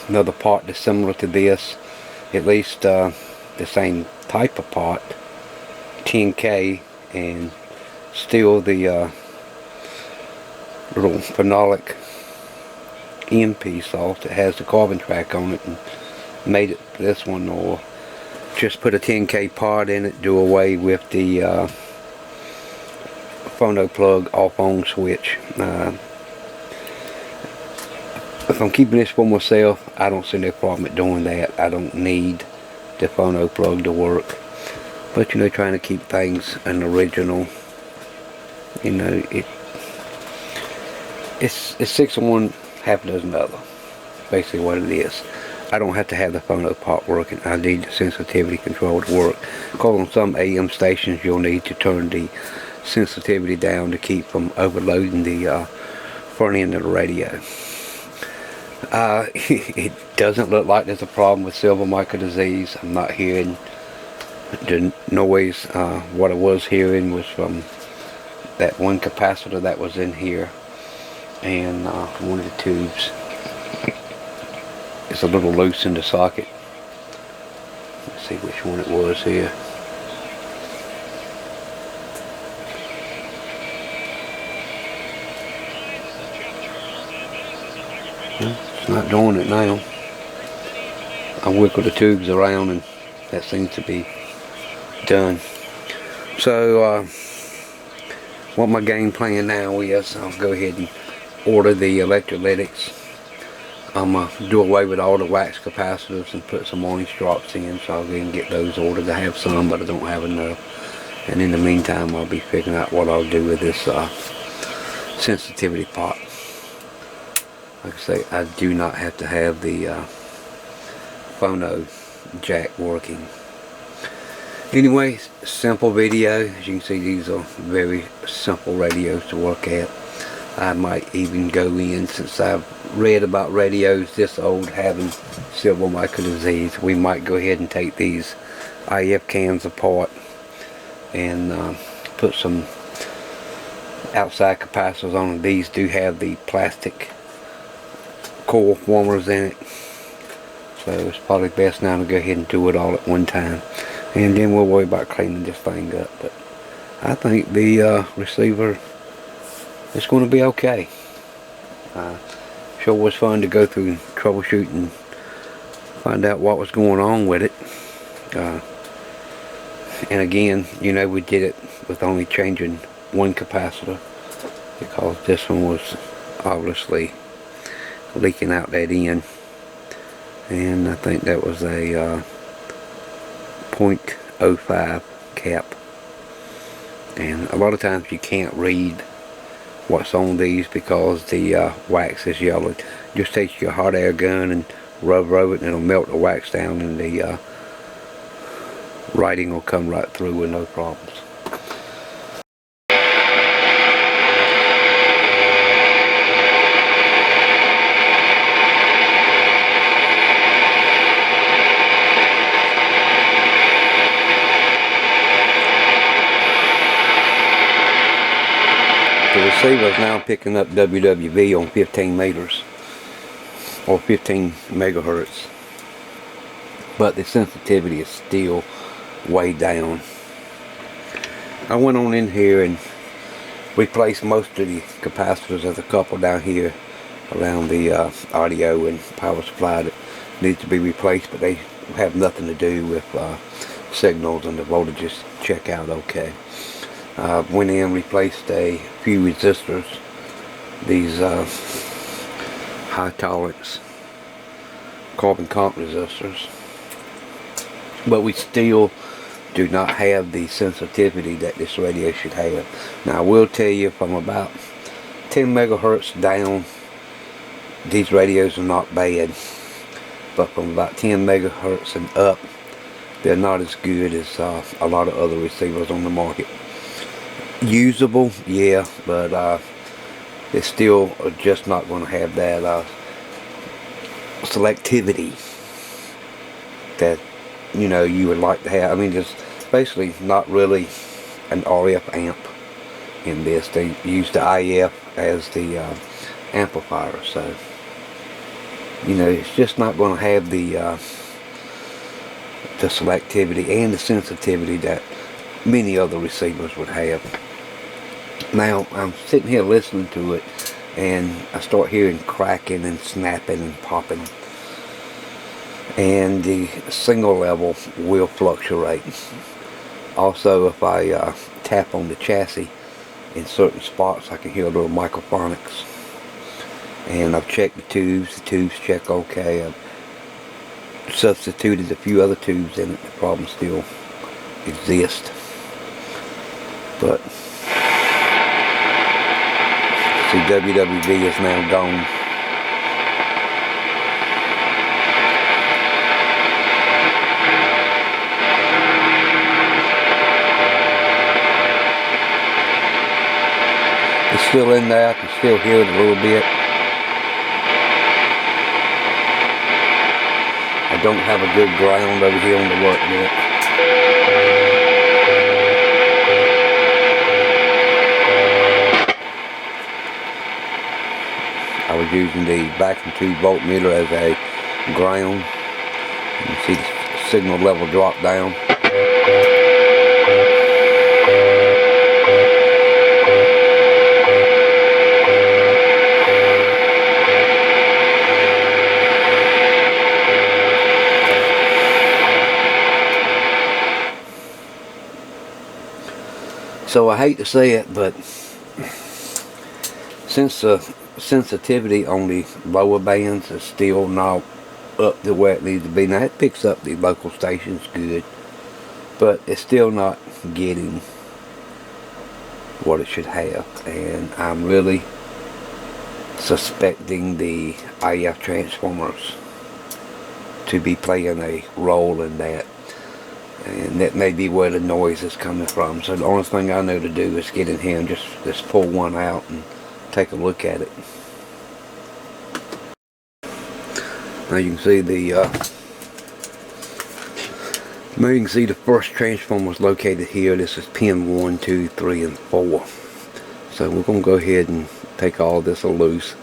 another part that's similar to this, at least the same type of part, 10K, and still the little phenolic end piece off that has the carbon track on it, and made it for this one, or just put a 10K part in it, do away with the phono plug off on switch. If I'm keeping this for myself, I don't see no problem at doing that. I don't need the phono plug to work. But you know, trying to keep things an original, you know, It's 6 of one, half a dozen other. Basically what it is. I don't have to have the phono pot working. I need the sensitivity control to work. Because on some AM stations you'll need to turn the sensitivity down to keep from overloading the front end of the radio. It doesn't look like there's a problem with silver micro disease. I'm not hearing the noise. What I was hearing was from that one capacitor that was in here and one of the tubes. It's a little loose in the socket. Let's see which one it was here. It's not doing it now. I wiggle the tubes around and that seems to be done. So what my game plan now is, I'll go ahead and order the electrolytics. I'm going to do away with all the wax capacitors and put some orange drops in, so I'll go ahead and get those ordered. I have some, but I don't have enough. And in the meantime, I'll be figuring out what I'll do with this sensitivity pot. Like I say, I do not have to have the phono jack working. Anyway, simple video. As you can see, these are very simple radios to work at. I might even go in, since I've read about radios this old having silver micro disease, we might go ahead and take these IF cans apart and put some outside capacitors on them. These do have the plastic coil formers in it, so it's probably best now to go ahead and do it all at one time, and then we'll worry about cleaning this thing up. But I think the receiver is going to be okay. Sure was fun to go through and troubleshoot and find out what was going on with it. And again, you know, we did it with only changing one capacitor because this one was obviously leaking out that end, and I think that was a 0.05 cap. And a lot of times you can't read what's on these because the wax is yellow. Just take your hot air gun and rub it and it'll melt the wax down, and the writing will come right through with no problems. The receiver is now picking up WWV on 15 meters or 15 megahertz, but the sensitivity is still way down. I went on in here and replaced most of the capacitors. There's a couple down here around the audio and power supply that needs to be replaced, but they have nothing to do with signals, and the voltages check out okay. Went in and replaced a few resistors, these high tolerance carbon comp resistors, but we still do not have the sensitivity that this radio should have. Now I will tell you, from about 10 megahertz down, these radios are not bad, but from about 10 megahertz and up, they're not as good as a lot of other receivers on the market. Usable, yeah, but it's still just not going to have that selectivity that, you know, you would like to have. I mean, there's basically not really an RF amp in this. They use the IF as the amplifier, so you know, it's just not going to have the selectivity and the sensitivity that many other receivers would have. Now I'm sitting here listening to it, and I start hearing cracking and snapping and popping, and the signal level will fluctuate. Also, if I tap on the chassis in certain spots, I can hear a little microphonics. And I've checked the tubes check okay. I've substituted a few other tubes in it. The problem still exists. But see See, WWV is now gone. It's still in there. I can still hear it a little bit. I don't have a good ground over here on the workbench. I was using the vacuum tube voltmeter as a ground. You see the signal level drop down. So I hate to say it, but since the sensitivity on the lower bands is still not up to where it needs to be. Now it picks up the local stations good, but it's still not getting what it should have, and I'm really suspecting the IF transformers to be playing a role in that, and that may be where the noise is coming from. So the only thing I know to do is get in here and just pull one out and take a look at it. Now you can see the first transformer is located here. This is pin 1, 2, 3, and 4. So we're going to go ahead and take all this loose.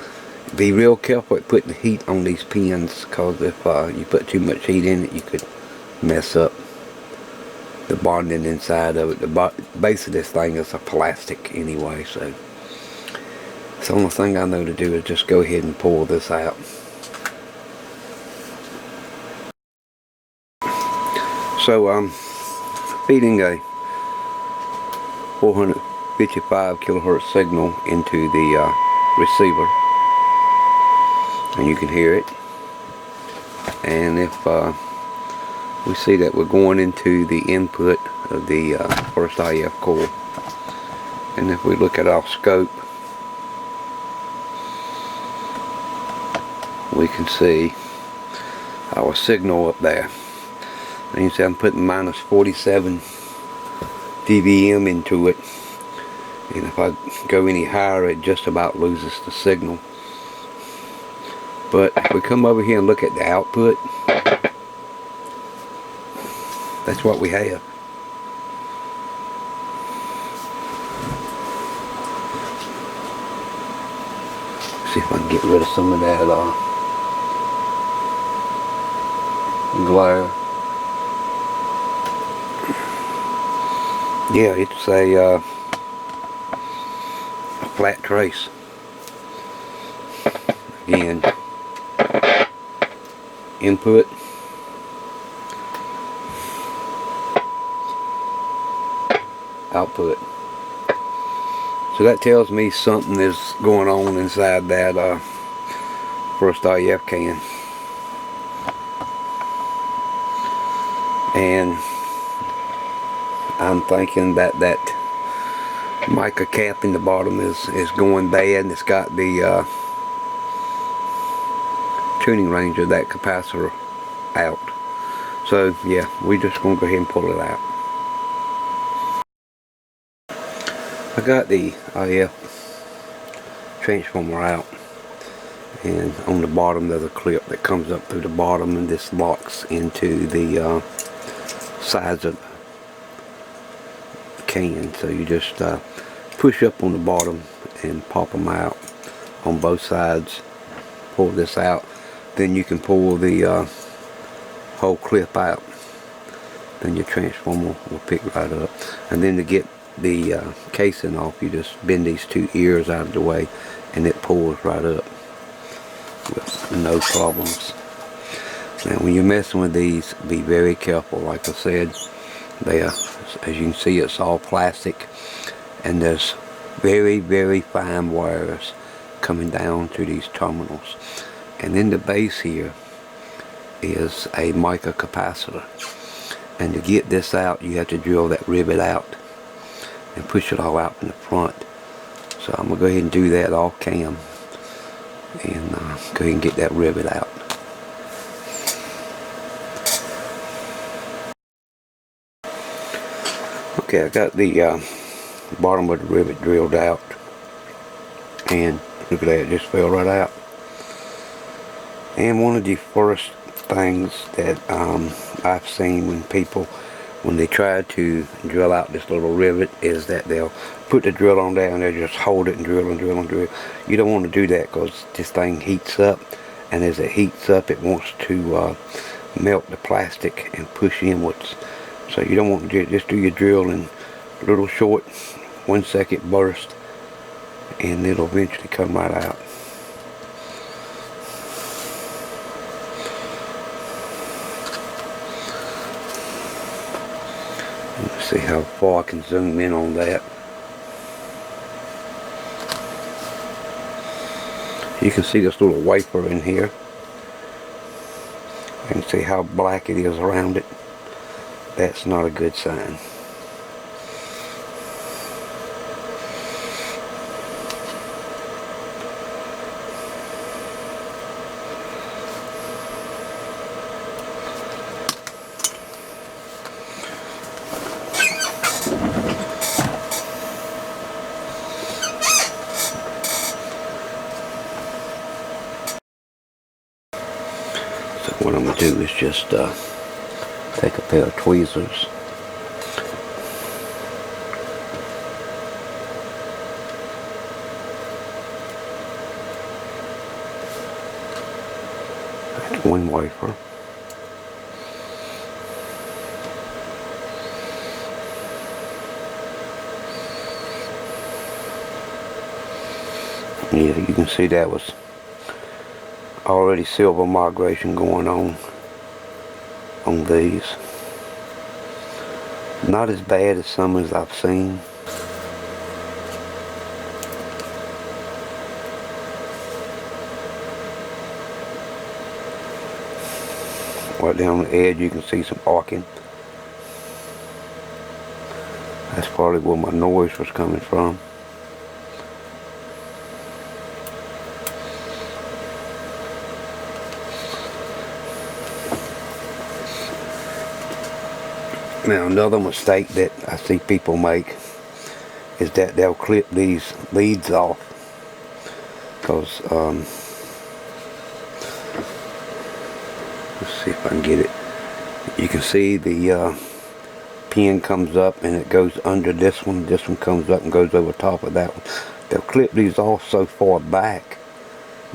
Be real careful at putting heat on these pins, because if you put too much heat in it, you could mess up the bonding inside of it. The base of this thing is a plastic anyway, so the only thing I know to do is just go ahead and pull this out. So I'm feeding a 455 kilohertz signal into the receiver, and you can hear it. And if we see that we're going into the input of the first IF core, and if we look at our scope, we can see our signal up there. And you can see I'm putting minus 47 dBm into it, and if I go any higher, it just about loses the signal. But if we come over here and look at the output, that's what we have. See if I can get rid of some of that glare. Yeah, it's a flat trace. Again, input, output. So that tells me something is going on inside that first IF can. And I'm thinking that mica cap in the bottom is going bad, and it's got the tuning range of that capacitor out. So yeah, we're just going to go ahead and pull it out. I got the IF transformer out, and on the bottom there's a clip that comes up through the bottom, and this locks into the sides of the can. So you just push up on the bottom and pop them out on both sides, pull this out, then you can pull the whole clip out, then your transformer will pick right up. And then to get the casing off, you just bend these two ears out of the way, and it pulls right up with no problems. Now when you're messing with these, be very careful. Like I said, they are, as you can see, it's all plastic, and there's very, very fine wires coming down to these terminals. And in the base here is a mica capacitor, and to get this out, you have to drill that rivet out and push it all out in the front. So I'm going to go ahead and do that off cam and go ahead and get that rivet out. Okay, I got the bottom of the rivet drilled out, and look at that, it just fell right out. And one of the first things that I've seen when they try to drill out this little rivet is that they'll put the drill on there and they'll just hold it and drill and drill and drill. You don't want to do that because this thing heats up, and as it heats up it wants to melt the plastic and push inwards. So you don't want to just do your drill in little short 1 second burst, and it'll eventually come right out. Let's see how far I can zoom in on that. You can see this little wafer in here. You can see how black it is around it. That's not a good sign. So what I'm going to do is just take a pair of tweezers that's one wafer. Yeah, you can see that was already silver migration going on these. Not as bad as some as I've seen. Right down the edge you can see some arcing. That's probably where my noise was coming from. Now another mistake that I see people make is that they'll clip these leads off, because let's see if I can get it. You can see the pin comes up and it goes under this one comes up and goes over top of that one. They'll clip these off so far back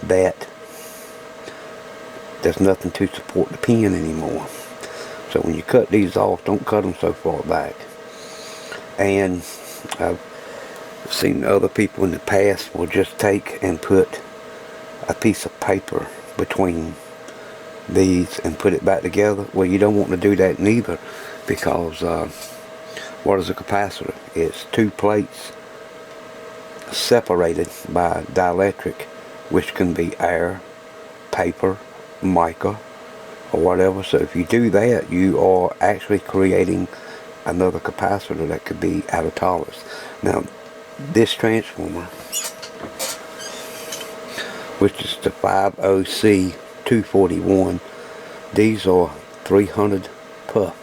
that there's nothing to support the pin anymore. So when you cut these off, don't cut them so far back. And I've seen other people in the past will just take and put a piece of paper between these and put it back together. Well, you don't want to do that neither, because what is a capacitor? It's two plates separated by dielectric, which can be air, paper, mica, or whatever. So if you do that, you are actually creating another capacitor that could be out of tolerance. Now this transformer, which is the 50C241, these are 300 puff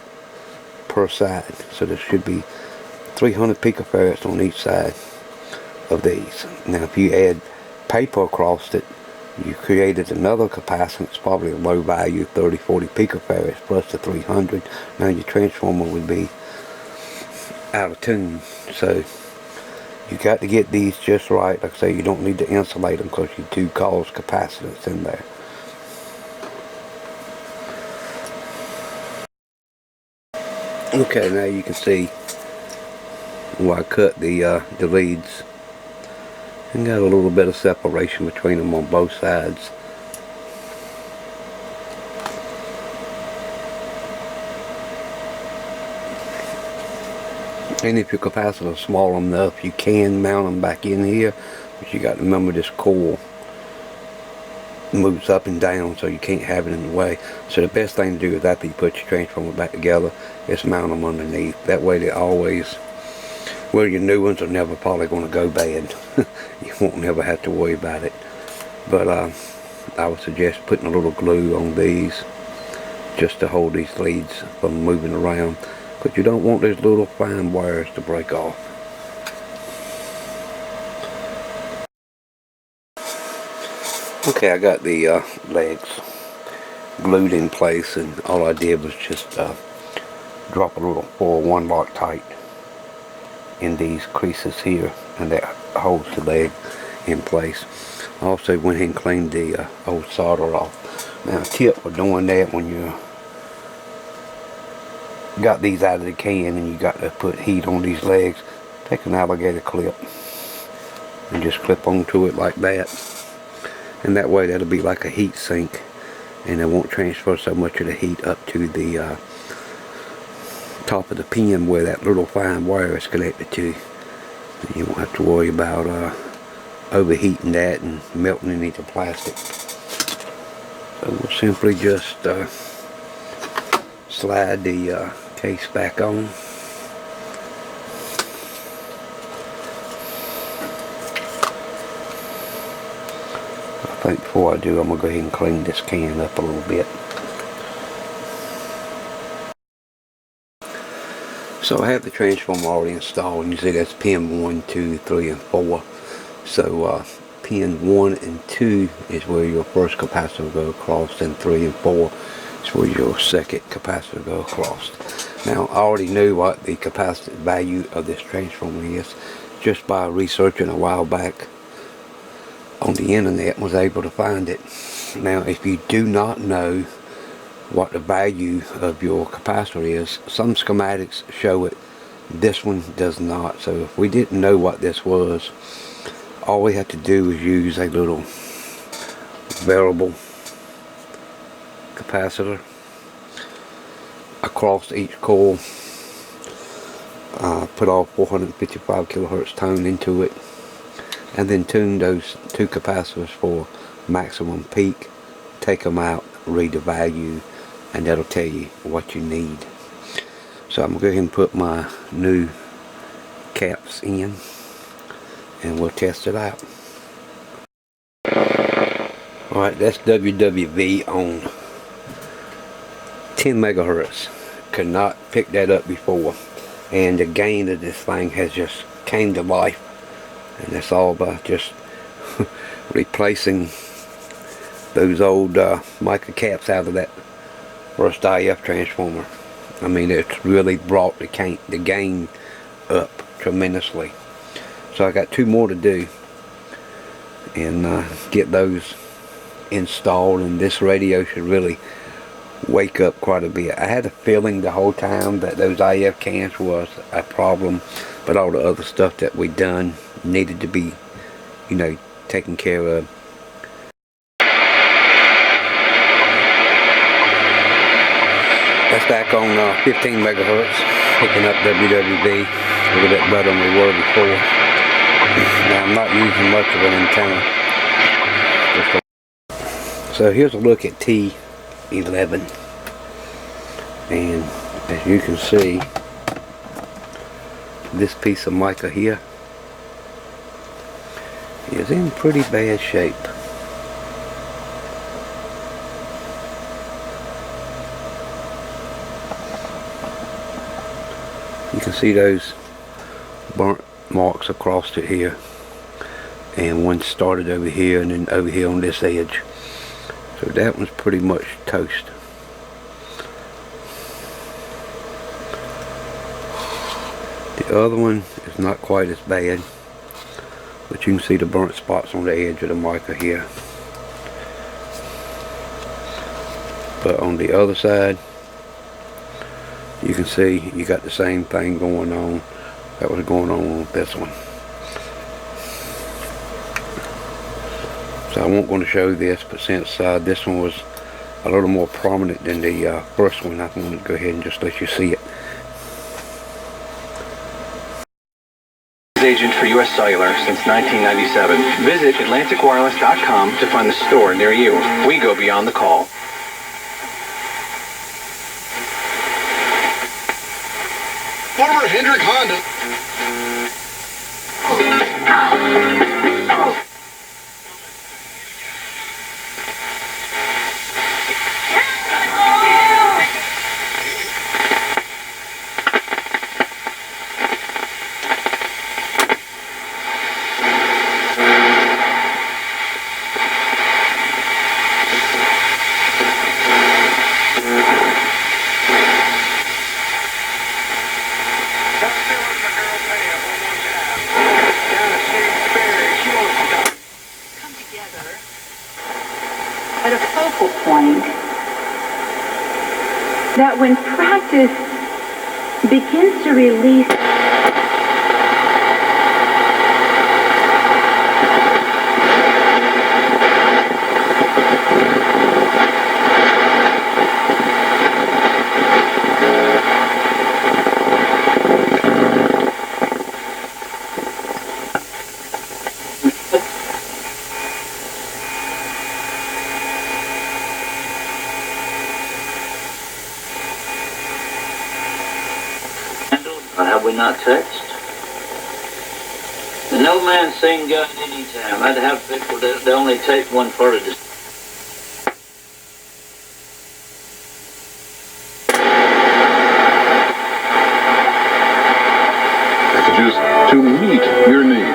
per side, so there should be 300 picofarads on each side of these. Now if you add paper across it, you created another capacitance, probably a low value, 30-40 picofarads plus the 300. Now your transformer would be out of tune. So you got to get these just right. Like I say, you don't need to insulate them because you do cause capacitance in there. Okay, now you can see where I cut the leads. And got a little bit of separation between them on both sides. And if your capacitor is small enough, you can mount them back in here, but you got to remember this coil moves up and down, so you can't have it in the way. So the best thing to do is after you put your transformer back together is mount them underneath. That way they always, well, your new ones are never probably going to go bad. You won't never have to worry about it. But I would suggest putting a little glue on these just to hold these leads from moving around, because you don't want those little fine wires to break off. Okay, I got the legs glued in place, and all I did was just drop a little 4-1 Loctite in these creases here, and that holds the leg in place. I also went ahead and cleaned the old solder off. Now, a tip for doing that when you got these out of the can and you got to put heat on these legs, take an alligator clip and just clip onto it like that, and that way that'll be like a heat sink, and it won't transfer so much of the heat up to the top of the pin where that little fine wire is connected to. And you won't have to worry about overheating that and melting any of the plastic. So we'll simply just slide the case back on. I think before I do, I'm going to go ahead and clean this can up a little bit. So I have the transformer already installed, and you see that's pin 1, 2, 3, and 4. So pin 1 and 2 is where your first capacitor will go across, and 3 and 4 is where your second capacitor will go across. Now, I already knew what the capacitive value of this transformer is just by researching a while back on the internet, was able to find it. Now, if you do not know what the value of your capacitor is, some schematics show it, this one does not. So if we didn't know what this was, all we have to do is use a little variable capacitor across each coil, put all 455 kilohertz tone into it, and then tune those two capacitors for maximum peak, take them out, read the value, and that'll tell you what you need. So I'm going to go ahead and put my new caps in, and we'll test it out. Alright, that's WWV on 10 megahertz. Could not pick that up before, and the gain of this thing has just came to life, and that's all by just replacing those old mica caps out of that first IF transformer. I mean, it's really brought the gain up tremendously. So I got 2 more to do and get those installed, and this radio should really wake up quite a bit. I had a feeling the whole time that those IF cans was a problem, but all the other stuff that we done needed to be, you know, taken care of. That's back on 15 megahertz, picking up WWV a little bit better than we were before. Now, I'm not using much of an antenna. So here's a look at T11, and as you can see, this piece of mica here is in pretty bad shape. You can see those burnt marks across it here, and one started over here and then over here on this edge. So that one's pretty much toast. The other one is not quite as bad, but you can see the burnt spots on the edge of the mica here. But on the other side, you can see you got the same thing going on that was going on with this one. So I won't going to show this, but since this one was a little more prominent than the first one, I wanted to go ahead and just let you see it. Agent for U.S. Cellular since 1997. Visit AtlanticWireless.com to find the store near you. We go beyond the call. Former Hendrick Honda. at a focal point that when practice begins to release have we not touched? And no man seen God any time. I'd have people that only take one part of this. Packages to meet your needs.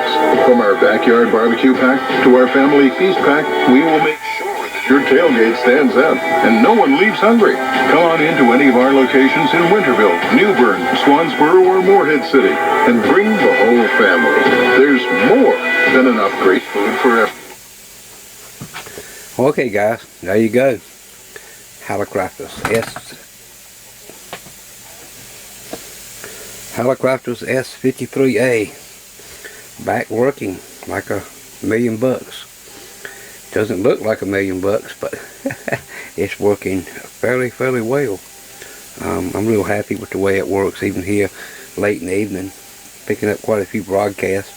From our backyard barbecue pack to our family feast pack, we will make sure that your tailgate stands out and no one leaves hungry. Come on into any of our locations in Winterville, New Bern, Swansboro, or Morehead City and bring the whole family. There's more than enough great food for everyone. Okay guys, there you go. Hallicrafters S53A. Back working like $1,000,000. Doesn't look like $1,000,000, but it's working fairly well. I'm real happy with the way it works, even here late in the evening, picking up quite a few broadcasts.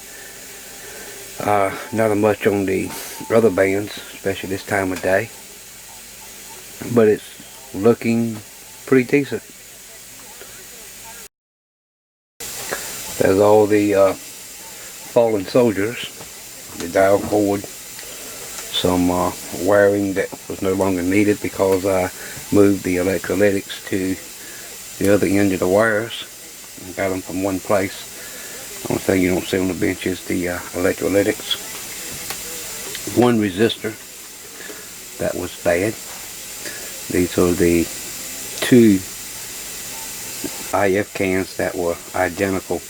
Not much on the other bands, especially this time of day, but it's looking pretty decent. There's all the fallen soldiers, the dial cord, some wiring that was no longer needed because I moved the electrolytics to the other end of the wires and got them from one place. The only thing you don't see on the bench is the electrolytics. One resistor that was bad. These are the two IF cans that were identical,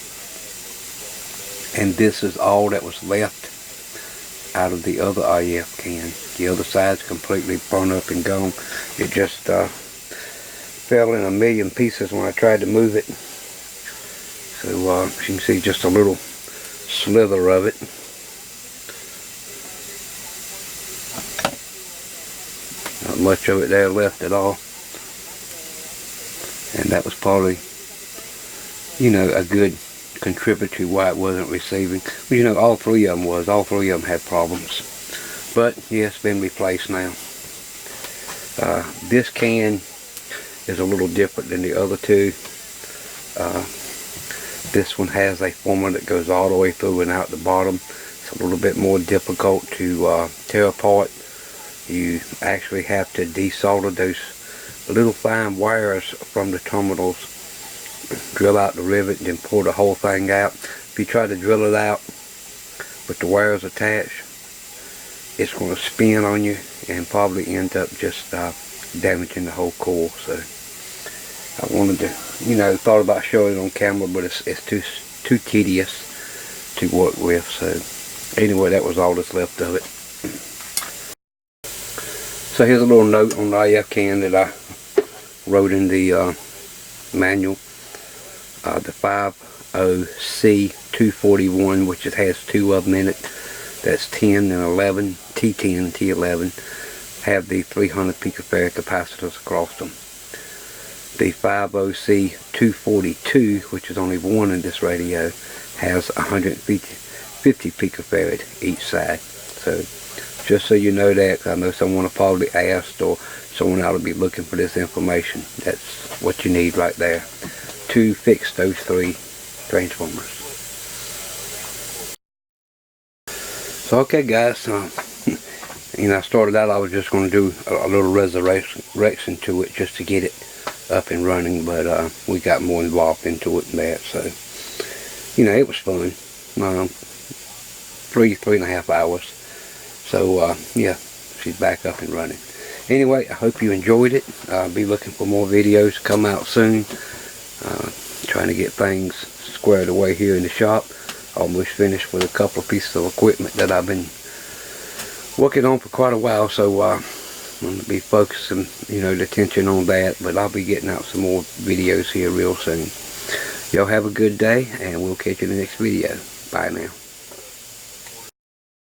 and this is all that was left out of the other IF can. The other side's completely burned up and gone. It just fell in a million pieces when I tried to move it. So you can see just a little slither of it. Not much of it there left at all. And that was probably, you know, a good contributor to why it wasn't receiving. But, you know, all three of them had problems. But yeah, it's been replaced now. This can is a little different than the other two. This one has a former that goes all the way through and out the bottom. It's a little bit more difficult to tear apart. You actually have to desolder those little fine wires from the terminals, drill out the rivet, and then pull the whole thing out. If you try to drill it out with the wires attached, it's going to spin on you and probably end up just damaging the whole coil. So I wanted to, you know, thought about showing it on camera, but it's too tedious to work with. So anyway, that was all that's left of it. So here's a little note on the IF can that I wrote in the manual. The 50C241, which it has two of them in it. That's 10 and 11, T10 and T11, have the 300 picofarad capacitors across them. The 50C242, which is only one in this radio, has 150 picofarad each side. So just so you know that, I know someone probably asked, or someone ought to be looking for this information. That's what you need right there to fix those three transformers. So okay guys, you know, I started out, I was just going to do a little resurrection to it just to get it up and running, but we got more involved into it than that. So, you know, it was fun. 3.5 hours. So yeah, she's back up and running. Anyway, I hope you enjoyed it. I'll be looking for more videos to come out soon. Trying to get things squared away here in the shop. Almost finished with a couple of pieces of equipment that I've been working on for quite a while. So I'm going to be focusing, you know, the attention on that, but I'll be getting out some more videos here real soon. Y'all have a good day, and we'll catch you in the next video. Bye now.